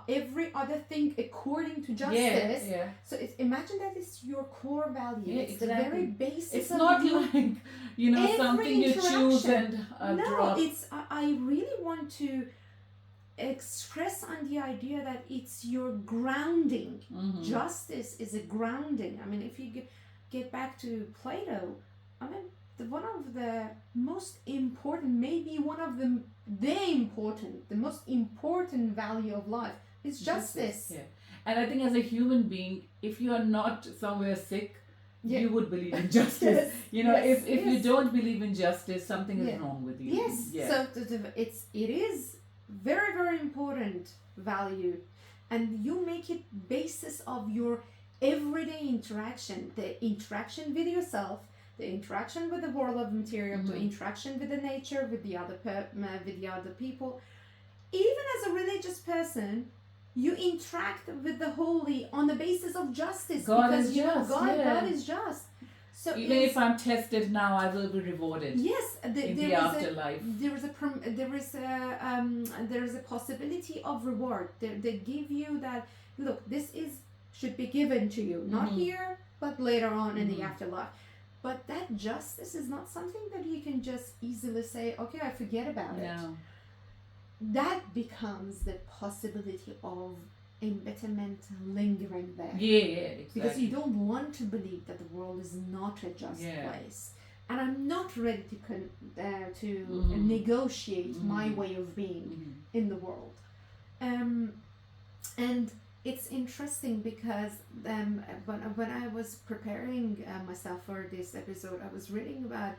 every other thing according to justice. So imagine that it's your core value. It's the very basis. It's not like something you choose and drop. I really want to express on the idea that it's your grounding. Justice is a grounding. I mean, if you get back to Plato, I mean, one of the most important, maybe one of the most important value of life is justice. And I think as a human being, if you are not somewhere sick, you would believe in justice. If you don't believe in justice, something is wrong with you. So it is very, very important value, and you make it basis of your everyday interaction, the interaction with yourself, the interaction with the world of material, the interaction with the nature, with the other people. Even as a religious person, you interact with the holy on the basis of justice. God because is just. God is just. So even if I'm tested now, I will be rewarded. Yes, in the afterlife. There is a possibility of reward. They give you that look, this should be given to you, not here, but later on in the afterlife. But that justice is not something that you can just easily say, okay, I forget about it. That becomes the possibility of embitterment lingering there. Exactly. Because you don't want to believe that the world is not a just place. And I'm not ready to negotiate my way of being in the world. And it's interesting because when I was preparing myself for this episode, I was reading about,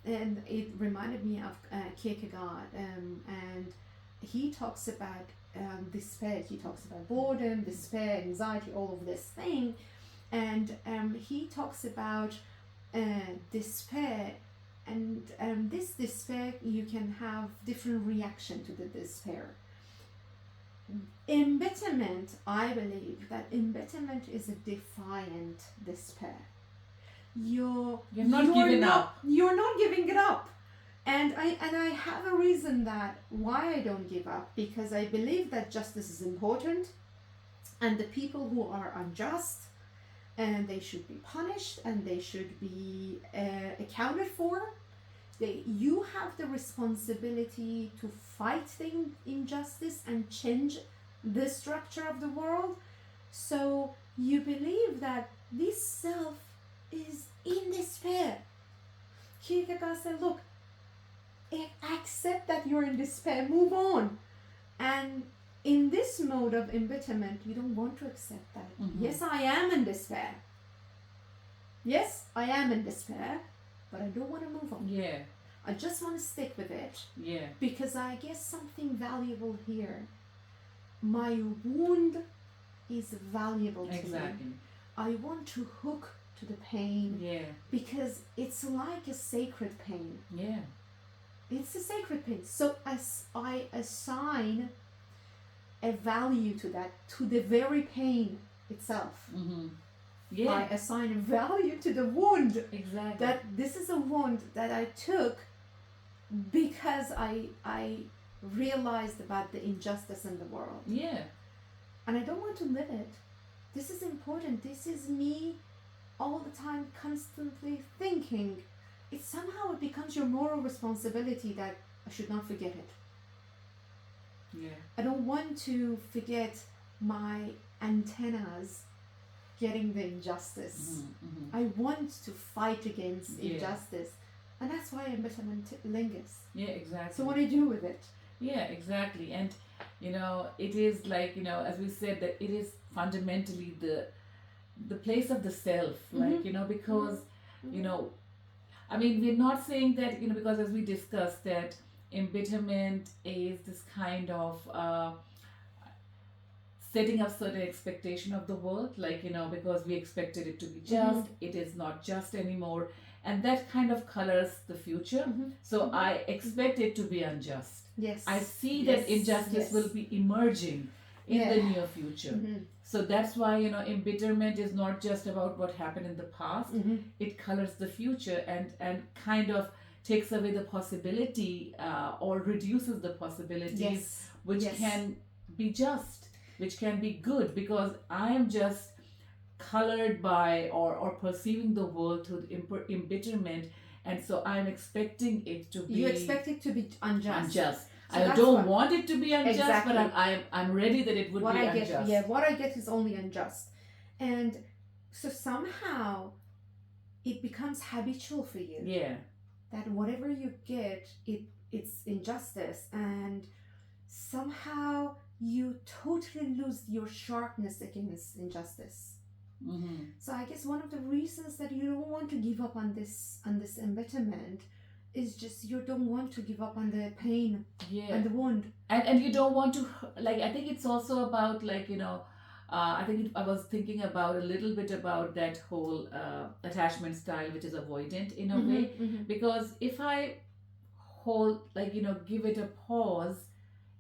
and it reminded me of Kierkegaard, and he talks about despair. He talks about boredom, despair, anxiety, all of this thing, and he talks about despair, and this despair, you can have different reaction to the despair. Embitterment, I believe that embitterment is a defiant despair. You're not giving up. You're not giving it up. And I have a reason that why I don't give up, because I believe that justice is important, and the people who are unjust, and they should be punished, and they should be accounted for. You have the responsibility to fight the injustice and change the structure of the world. So you believe that this self is in despair. Kierkegaard said, look, accept that you're in despair, move on. And in this mode of embitterment, you don't want to accept that. Yes, I am in despair. Yes, I am in despair, but I don't want to move on. I just want to stick with it. Because I guess something valuable here. My wound is valuable to me. I want to hook to the pain. Because it's like a sacred pain. It's a sacred pain. So as I assign a value to that, to the very pain itself. I assign a value to the wound. That this is a wound that I took because I realized about the injustice in the world. And I don't want to live it. This is important. This is me all the time constantly thinking. Somehow it becomes your moral responsibility that I should not forget it. I don't want to forget my antennas getting the injustice. I want to fight against injustice. And that's why embitterment lingers. So what do you do with it? And it is like, as we said, that it is fundamentally the place of the self, because I mean, we're not saying that, because as we discussed that embitterment is this kind of setting up certain expectation of the world, because we expected it to be just, it is not just anymore. And that kind of colors the future. So I expect it to be unjust. I see that injustice will be emerging in the near future. So that's why, embitterment is not just about what happened in the past. It colors the future and kind of takes away the possibility or reduces the possibilities which can be just, which can be good, because I am just colored by or perceiving the world through embitterment, and so I'm expecting it to be... You expect it to be unjust. So I don't want it to be unjust, but I'm ready that it would be unjust. What I get is only unjust. And so somehow it becomes habitual for you. That whatever you get, it's injustice, and somehow you totally lose your sharpness against injustice. So I guess one of the reasons that you don't want to give up on this embitterment is just you don't want to give up on the pain and the wound, and you don't want to, I think it's also about I was thinking about a little bit about that whole attachment style, which is avoidant in a way, because if I hold, give it a pause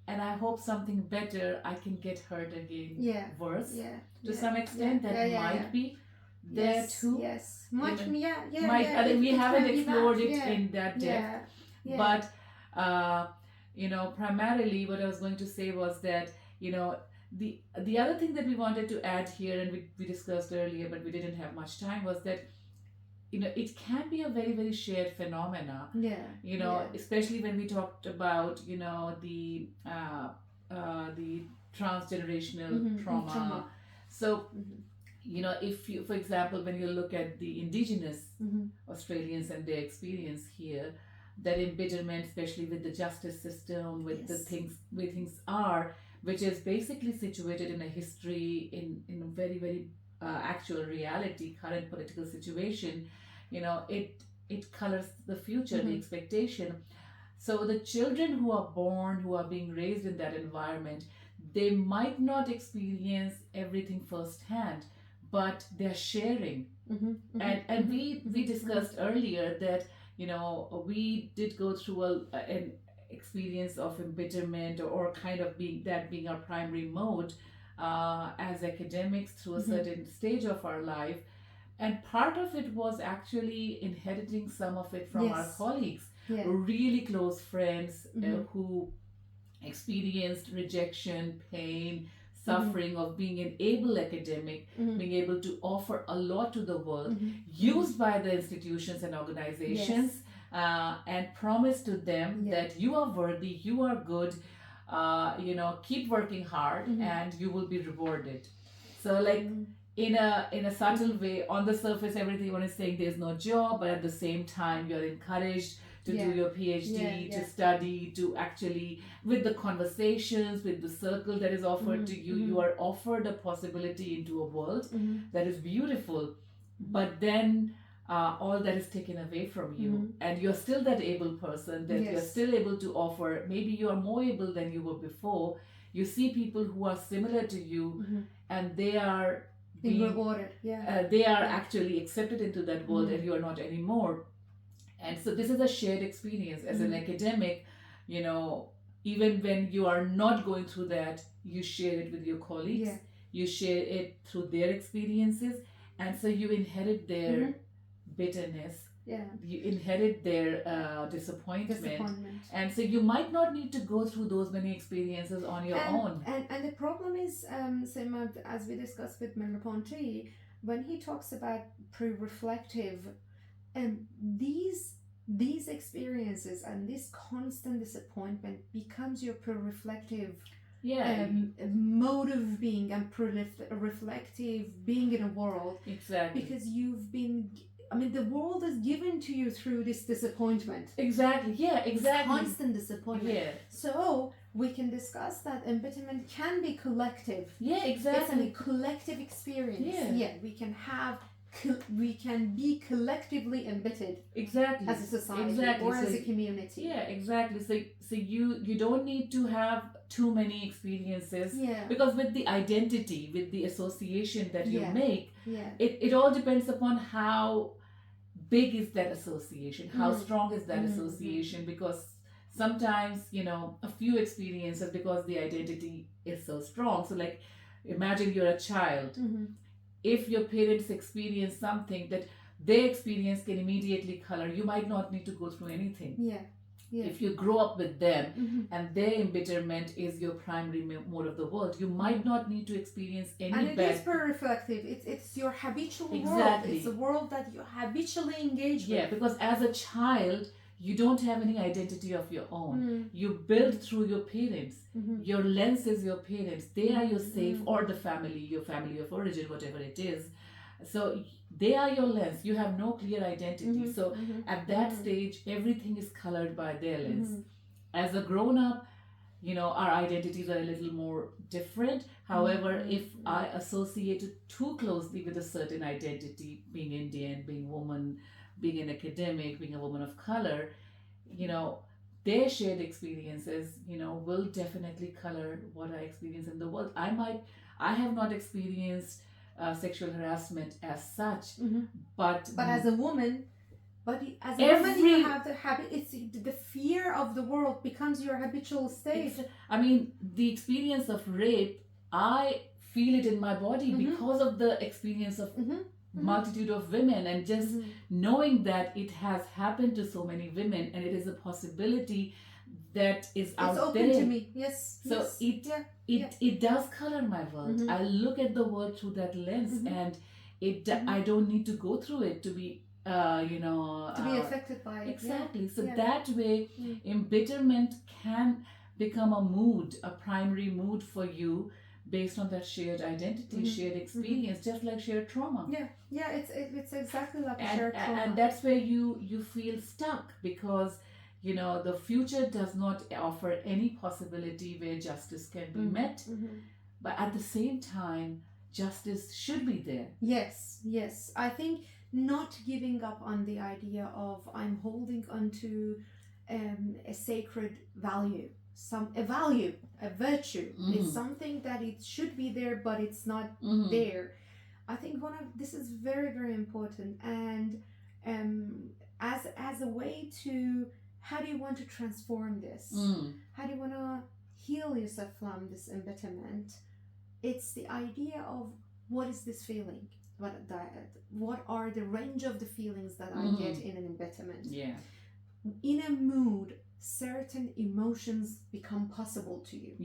and I hope something better, I can get hurt again worse. To some extent, that might be there too. Might, I think we haven't explored it in that depth. But, primarily what I was going to say was that, the other thing that we wanted to add here, and we discussed earlier, but we didn't have much time, was that it can be a very, very shared phenomena. Especially when we talked about the transgenerational trauma. So if you, for example, when you look at the indigenous Australians and their experience here, that embitterment, especially with the justice system, with the way things are, which is basically situated in a history, in a very, very actual reality, current political situation, it colors the future, the expectation. So the children who are born, who are being raised in that environment, they might not experience everything firsthand, but they're sharing. And we discussed earlier that we did go through an experience of embitterment, or kind of being our primary mode as academics through a certain stage of our life. And part of it was actually inheriting some of it from our colleagues, really close friends who experienced rejection, pain, suffering of being an able academic, being able to offer a lot to the world, used by the institutions and organizations, and promised to them that you are worthy, you are good, keep working hard, and you will be rewarded. So in a subtle way, on the surface, everyone is saying there's no job, but at the same time, you're encouraged to do your PhD, to study, to actually, with the conversations, with the circle that is offered to you, you are offered a possibility into a world that is beautiful, but then all that is taken away from you, and you're still that able person, that you're still able to offer. Maybe you are more able than you were before. You see people who are similar to you, and they are being rewarded. They are actually accepted into that world, and you are not anymore. And so this is a shared experience as an academic. Even when you are not going through that, you share it with your colleagues. You share it through their experiences, and so you inherit their bitterness. You inherit their disappointment. And so you might not need to go through those many experiences on your own. And the problem is, Sameema, as we discussed with Merleau-Ponty, when he talks about pre-reflective, these experiences and this constant disappointment becomes your pre-reflective mode of being, and reflective being in a world. Exactly. Because the world is given to you through this disappointment. Exactly. Yeah, exactly. This constant disappointment. Yeah. So we can discuss that embitterment can be collective. Yeah, exactly. It's a collective experience. Yeah. We can be collectively embittered. Exactly. As a society, exactly. or as a community. Yeah, exactly. So you don't need to have too many experiences. Because with the identity, with the association that you make, it all depends upon how big is that association, how strong is that association, because sometimes, a few experiences, because the identity is so strong. So imagine you're a child. If your parents experience something that their experience can immediately color, you might not need to go through anything. If you grow up with them and their embitterment is your primary mode of the world, you might not need to experience any and it is pre-reflective. It's your habitual world. It's a world that you habitually engage with. Because as a child, you don't have any identity of your own. You build through your parents. Your lens is your parents. They are your safe, or the family, your family of origin, whatever it is. So they are your lens. You have no clear identity. So at that stage, everything is colored by their lens. As a grown-up, our identities are a little more different. However, if I associate it too closely with a certain identity, being Indian, being woman, being an academic, being a woman of color, their shared experiences, will definitely color what I experience in the world. I have not experienced sexual harassment as such, but as a woman, woman, you have the habit. It's the fear of the world becomes your habitual state. The experience of rape, I feel it in my body because of the experience of multitude of women, and just knowing that it has happened to so many women, and it is a possibility that is out it's open there. to me. Yes. So it does color my world. I look at the world through that lens, and I don't need to go through it to be to be affected by it. Exactly. So that way, embitterment can become a mood, a primary mood for you, based on that shared identity, shared experience, just like shared trauma. Yeah, it's exactly like a shared trauma. And that's where you feel stuck, because the future does not offer any possibility where justice can be met, but at the same time, justice should be there. Yes. I think not giving up on the idea of I'm holding onto a sacred value, a virtue is something that it should be there, but it's not there. I think this is very, very important, and as a way to, how do you want to transform this? How do you want to heal yourself from this embitterment? It's the idea of, what is this feeling? What are the range of the feelings that I get in an embitterment? In a mood, certain emotions become possible to you.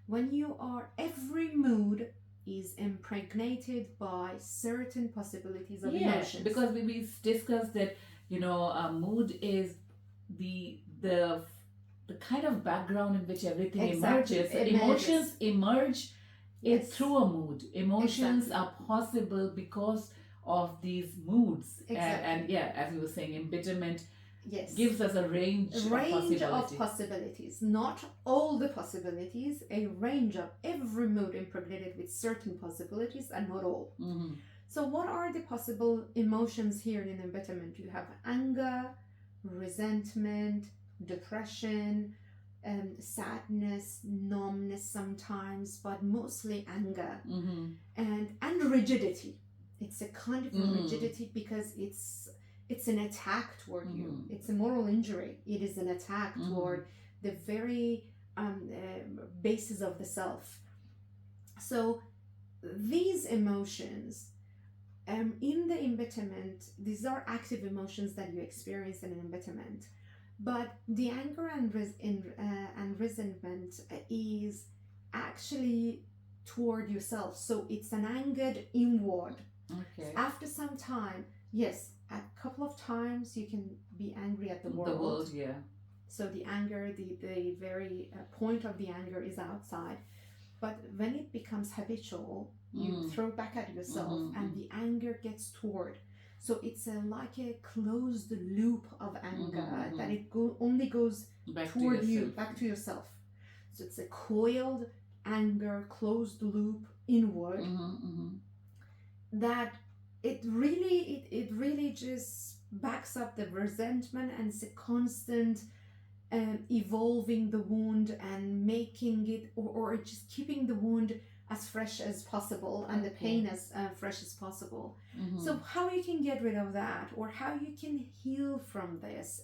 When you are, every mood is impregnated by certain possibilities of emotions. Because we discussed that a mood is the kind of background in which everything emerges. Emotions emerge through a mood. Emotions are possible because of these moods. And as you were saying, embitterment gives us a range of possibilities. Not all the possibilities, a range of every mood impregnated with certain possibilities, and not all. So what are the possible emotions here in embitterment? You have anger, resentment, depression, sadness, numbness sometimes, but mostly anger, and rigidity. It's a kind of rigidity because it's an attack toward you. It's a moral injury. It is an attack toward the very basis of the self. So these emotions, in the embitterment, these are active emotions that you experience in an embitterment. But the anger and resentment is actually toward yourself. So it's an angered inward. Okay. After some time, yes, a couple of times you can be angry at the world. The world, So the anger, the very point of the anger is outside. But when it becomes habitual, you throw back at yourself, and the anger gets toward. So it's like a closed loop of anger that it only goes back toward you, back to yourself. So it's a coiled anger, closed loop inward, that it really just backs up the resentment, and it's a constant evolving the wound and making it, or just keeping the wound as fresh as possible, and the pain as fresh as possible. So how you can get rid of that, or how you can heal from this,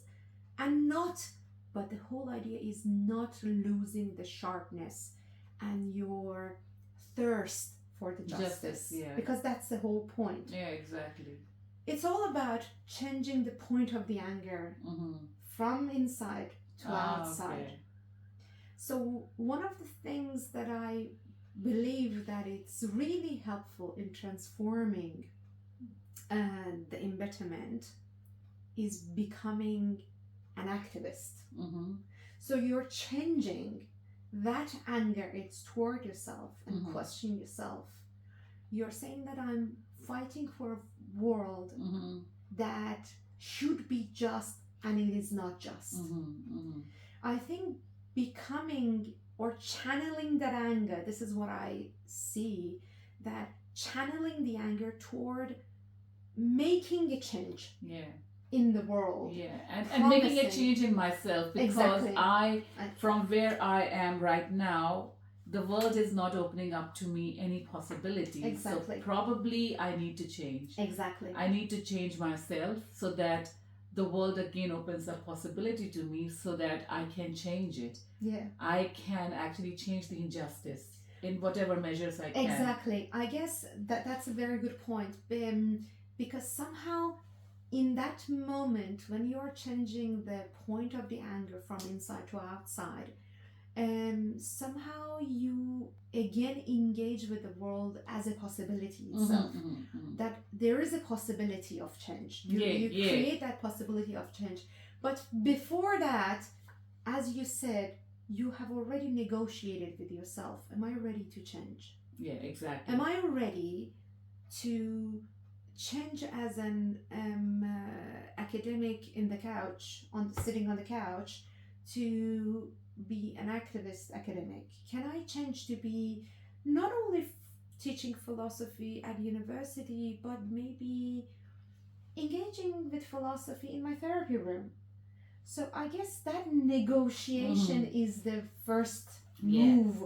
but the whole idea is not losing the sharpness and your thirst for the justice. Because that's the whole point. Exactly. It's all about changing the point of the anger from inside to outside. So one of the things that I believe that it's really helpful in transforming the embitterment is becoming an activist. So you're changing that anger, it's toward yourself, and question yourself. You're saying that I'm fighting for a world that should be just, and it is not just. I think becoming or channeling that anger, this is what I see, that channeling the anger toward making a change in the world. And making a change in myself, because from where I am right now, the world is not opening up to me any possibilities. So probably I need to change. I need to change myself so that the world again opens a possibility to me, so that I can change it. I can actually change the injustice in whatever measures I can. I guess that's a very good point, because somehow in that moment when you are changing the point of the anger from inside to outside, somehow you again engage with the world as a possibility itself. That there is a possibility of change. You create that possibility of change. But before that, as you said, you have already negotiated with yourself. Am I ready to change? Yeah, exactly. Am I ready to change as an academic in the couch, sitting on the couch, to be an activist academic? Can I change to be not only teaching philosophy at university, but maybe engaging with philosophy in my therapy room? So I guess that negotiation is the first move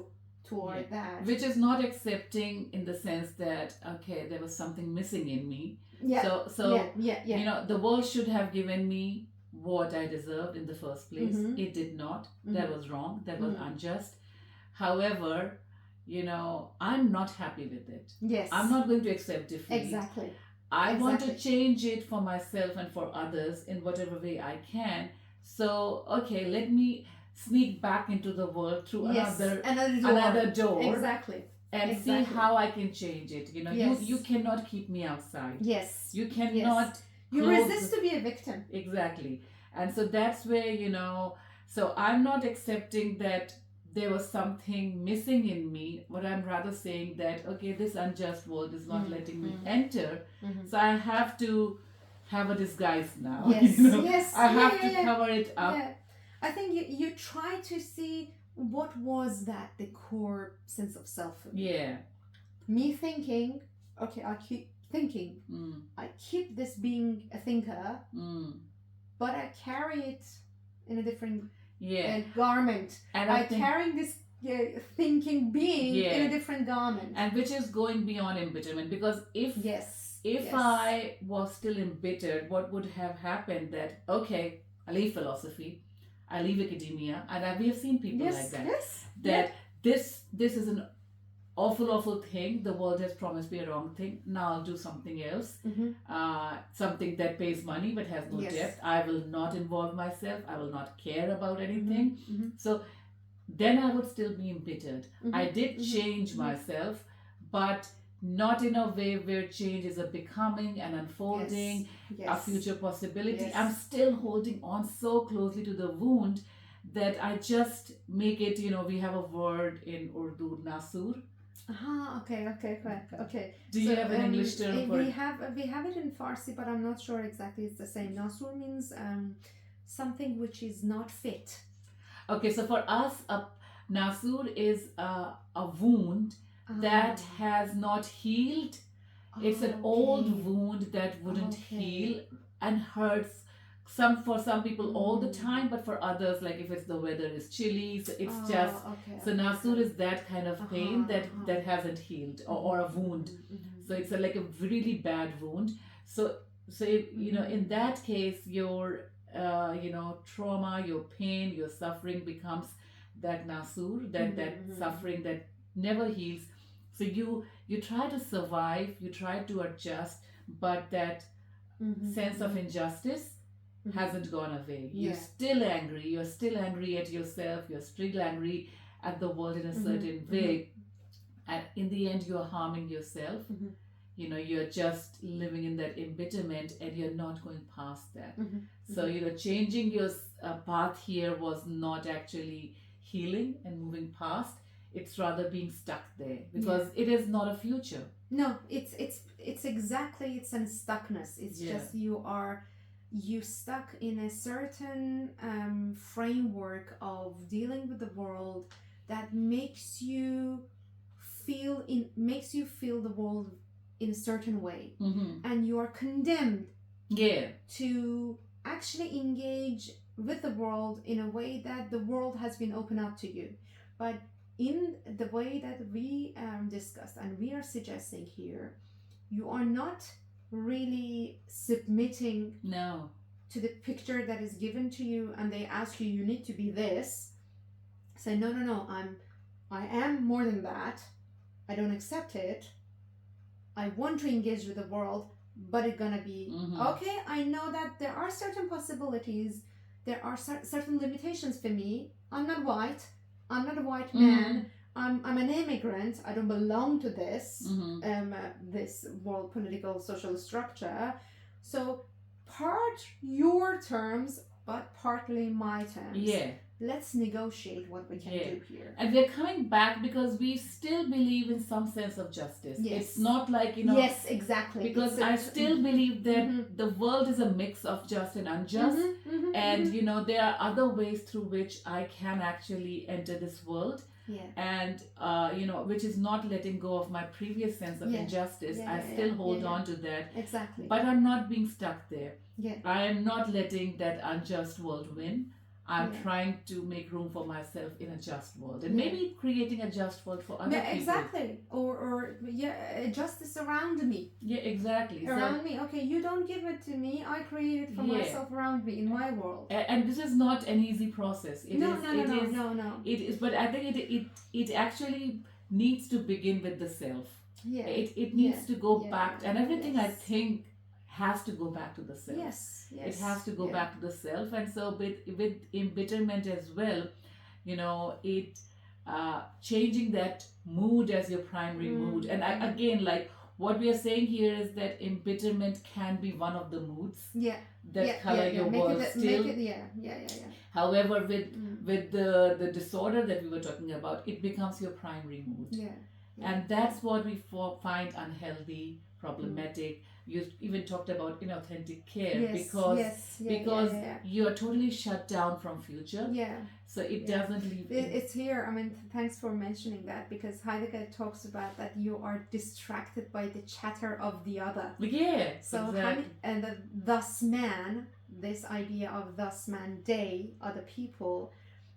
toward that. Which is not accepting in the sense that, okay, there was something missing in me. So you know, the world should have given me what I deserved in the first place. It did not. That was wrong. That was unjust. However, you know, I'm not happy with it. Yes. I'm not going to accept defeat. Exactly. I want to change it for myself and for others in whatever way I can. So, okay, let me sneak back into the world through another door. Exactly. And see how I can change it. You know, you cannot keep me outside. Yes. You cannot. You resist to be a victim. Exactly. And so that's where, you know, so I'm not accepting that there was something missing in me, but I'm rather saying that, okay, this unjust world is not letting me enter. So I have to have a disguise now. Yes. You know? Yes. I have to cover it up. Yeah. I think you try to see what was that the core sense of self for me. Yeah. Me thinking, okay, I keep thinking. I keep this being a thinker, but I carry it in a different garment. And I carrying this thinking being in a different garment. And which is going beyond embitterment, because if I was still embittered, what would have happened that, okay, I leave philosophy, I leave academia, and we have seen people like that. That this is an awful thing. The world has promised me a wrong thing. Now I'll do something else. Something that pays money but has no depth. I will not involve myself. I will not care about anything. So then I would still be embittered. I did change myself, but not in a way where change is a becoming and unfolding, a future possibility. I'm still holding on so closely to the wound that I just make it, you know, we have a word in Urdu, nasur. Okay. Do you have an English term for it? We have it in Farsi, but I'm not sure exactly it's the same. Nasur means something which is not fit. Okay, so for us, nasur is a wound that has not healed. It's an old wound that wouldn't heal and hurts for some people all the time, but for others, like if it's the weather is chilly, so it's so nasur is that kind of pain that hasn't healed, or a wound. So it's like a really bad wound. So if, you know, in that case, your you know, trauma, your pain, your suffering becomes that nasur, that suffering that never heals. So you try to survive, you try to adjust, but that sense of injustice hasn't gone away. You're still angry. You're still angry at yourself. You're still angry at the world in a certain way. And in the end, you're harming yourself. You know, you're just living in that embitterment and you're not going past that. So, you know, changing your path here was not actually healing and moving past. It's rather being stuck there because it is not a future. No, it's exactly, it's a stuckness. It's just you stuck in a certain framework of dealing with the world that makes you feel the world in a certain way, and you are condemned to actually engage with the world in a way that the world has been opened up to you. But in the way that we discussed and we are suggesting here, you are not really submitting to the picture that is given to you, and they ask you need to be this. Say no, I am more than that. I don't accept it. I want to engage with the world, but it's gonna be okay. I know that there are certain possibilities, there are certain limitations for me. I'm not white. I'm not a white man. I'm an immigrant. I don't belong to this this world political social structure. So part your terms, but partly my terms. Yeah. Let's negotiate what we can do here. And we're coming back because we still believe in some sense of justice. Yes. It's not like, Yes, exactly. Because I still believe that the world is a mix of just and unjust. And, there are other ways through which I can actually enter this world. Yeah. And, which is not letting go of my previous sense of injustice. I still hold on to that. Exactly. But I'm not being stuck there. Yeah. I am not letting that unjust world win. I'm trying to make room for myself in a just world, and maybe creating a just world for other people. Exactly, or justice around me. Yeah, exactly. Around me. Okay, you don't give it to me. I create it for myself around me in my world. And this is not an easy process. No. It is, but I think it actually needs to begin with the self. Yeah. It needs to go back, and everything I think has to go back to the self. Yes. It has to go back to the self. And so with embitterment as well, it changing that mood as your primary mood. And again, like what we are saying here is that embitterment can be one of the moods that color your world still. However, with the disorder that we were talking about, it becomes your primary mood. And that's what we find unhealthy, problematic. You even talked about inauthentic care because you are totally shut down from future. So it doesn't leave. It's here. I mean, thanks for mentioning that, because Heidegger talks about that you are distracted by the chatter of the other. Yeah. So exactly. And the thus man, this idea of thus man, they, other people,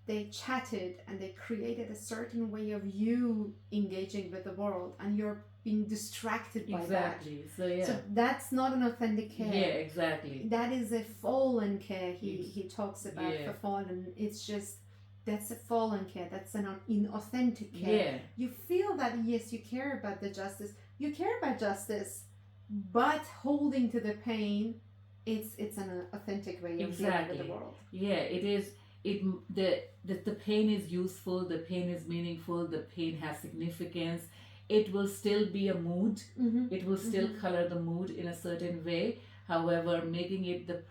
they chatted and they created a certain way of you engaging with the world, and you're being distracted by that. So that's not an authentic care. Yeah, exactly. That is a fallen care. He talks about for fallen. It's just, that's a fallen care. That's an inauthentic care. You feel that yes, you care about the justice. You care about justice, but holding to the pain, it's an authentic way of dealing with the world. Yeah, it is. The pain is useful. The pain is meaningful. The pain has significance. It will still be a mood. It will still color the mood in a certain way. However, making it the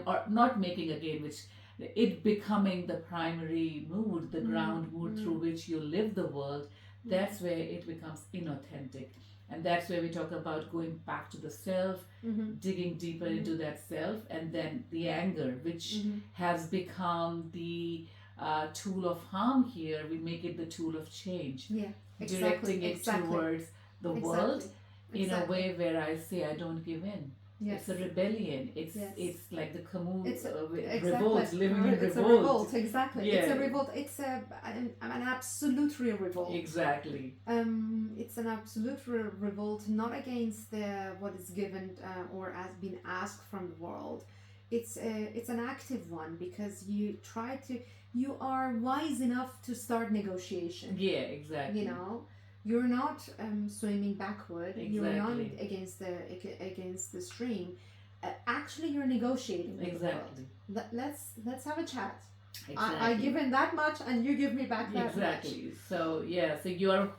or not making again, which it becoming the primary mood, the ground mood through which you live the world, that's where it becomes inauthentic. And that's where we talk about going back to the self, digging deeper into that self, and then the anger, which has become the tool of harm here. We make it the tool of change. Directing it towards the world in a way where I say I don't give in. It's a rebellion. It's like the Camus revolt, living in revolt. It's a revolt, exactly. It's a revolt. It's an absolute revolt. Exactly. It's an absolute revolt, not against what is given or has been asked from the world. It's an active one, because you are wise enough to start negotiation. Yeah, exactly. You're not swimming backward. Exactly. You're not against the stream. Actually, you're negotiating with the world. Let's have a chat. Exactly. I give in that much, and you give me back that much. Exactly. So you're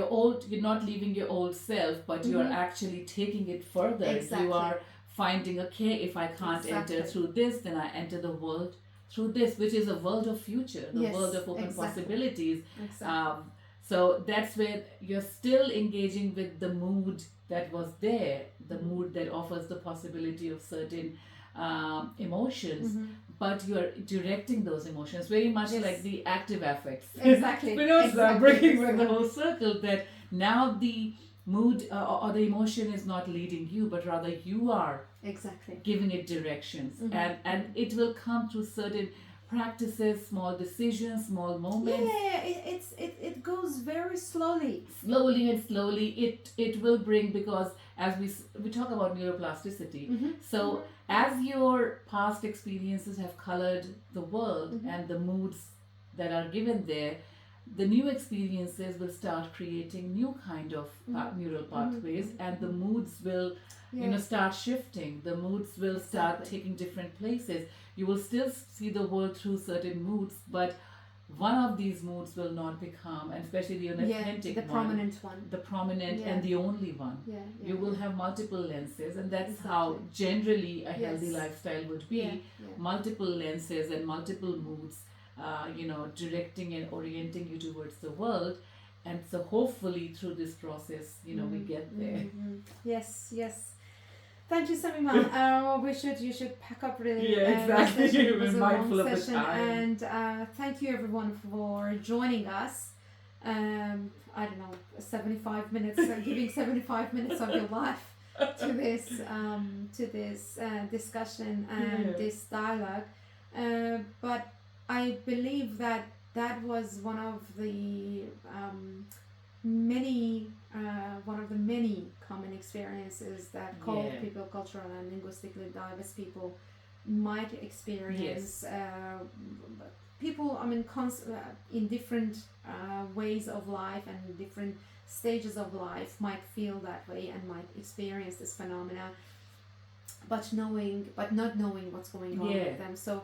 old. You're not leaving your old self, but you are actually taking it further. Exactly. You are finding, okay, if I can't enter through this, then I enter the world through this, which is a world of future, the world of open possibilities. Exactly. So that's where you're still engaging with the mood that was there, the mood that offers the possibility of certain emotions, but you're directing those emotions very much like the active affects. Exactly. Breaking back the whole circle, that now the mood or the emotion is not leading you, but rather you are giving it directions, and it will come through certain practices, small decisions, small moments. It goes very slowly it will bring, because as we talk about neuroplasticity, so as your past experiences have colored the world and the moods that are given there, the new experiences will start creating new kind of neural pathways, and the moods will start shifting. The moods will start taking different places. You will still see the world through certain moods, but one of these moods will not become, and especially the authentic the prominent and the only one. You will have multiple lenses, and that's how generally a healthy lifestyle would be. Multiple lenses and multiple moods, directing and orienting you towards the world. And so hopefully through this process, we get there. Yes. Thank you, Sameema. You should pack up really. Exactly. We're mindful of the And time. thank you everyone for joining us. I don't know, 75 minutes, giving 75 minutes of your life to this discussion and this dialogue. But I believe that was one of the many common experiences that cold people, cultural and linguistically diverse people might experience. People, in different ways of life and different stages of life might feel that way and might experience this phenomena, but not knowing what's going on with them. So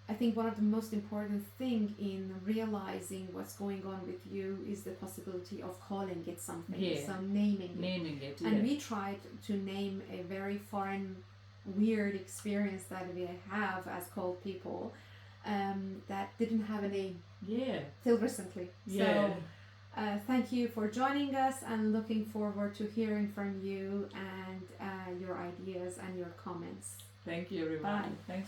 I think one of the most important thing in realizing what's going on with you is the possibility of calling it something, so naming it. And we tried to name a very foreign, weird experience that we have as cold people, that didn't have a name till recently. So thank you for joining us, and looking forward to hearing from you and your ideas and your comments. Thank you, everyone. Bye. Thanks.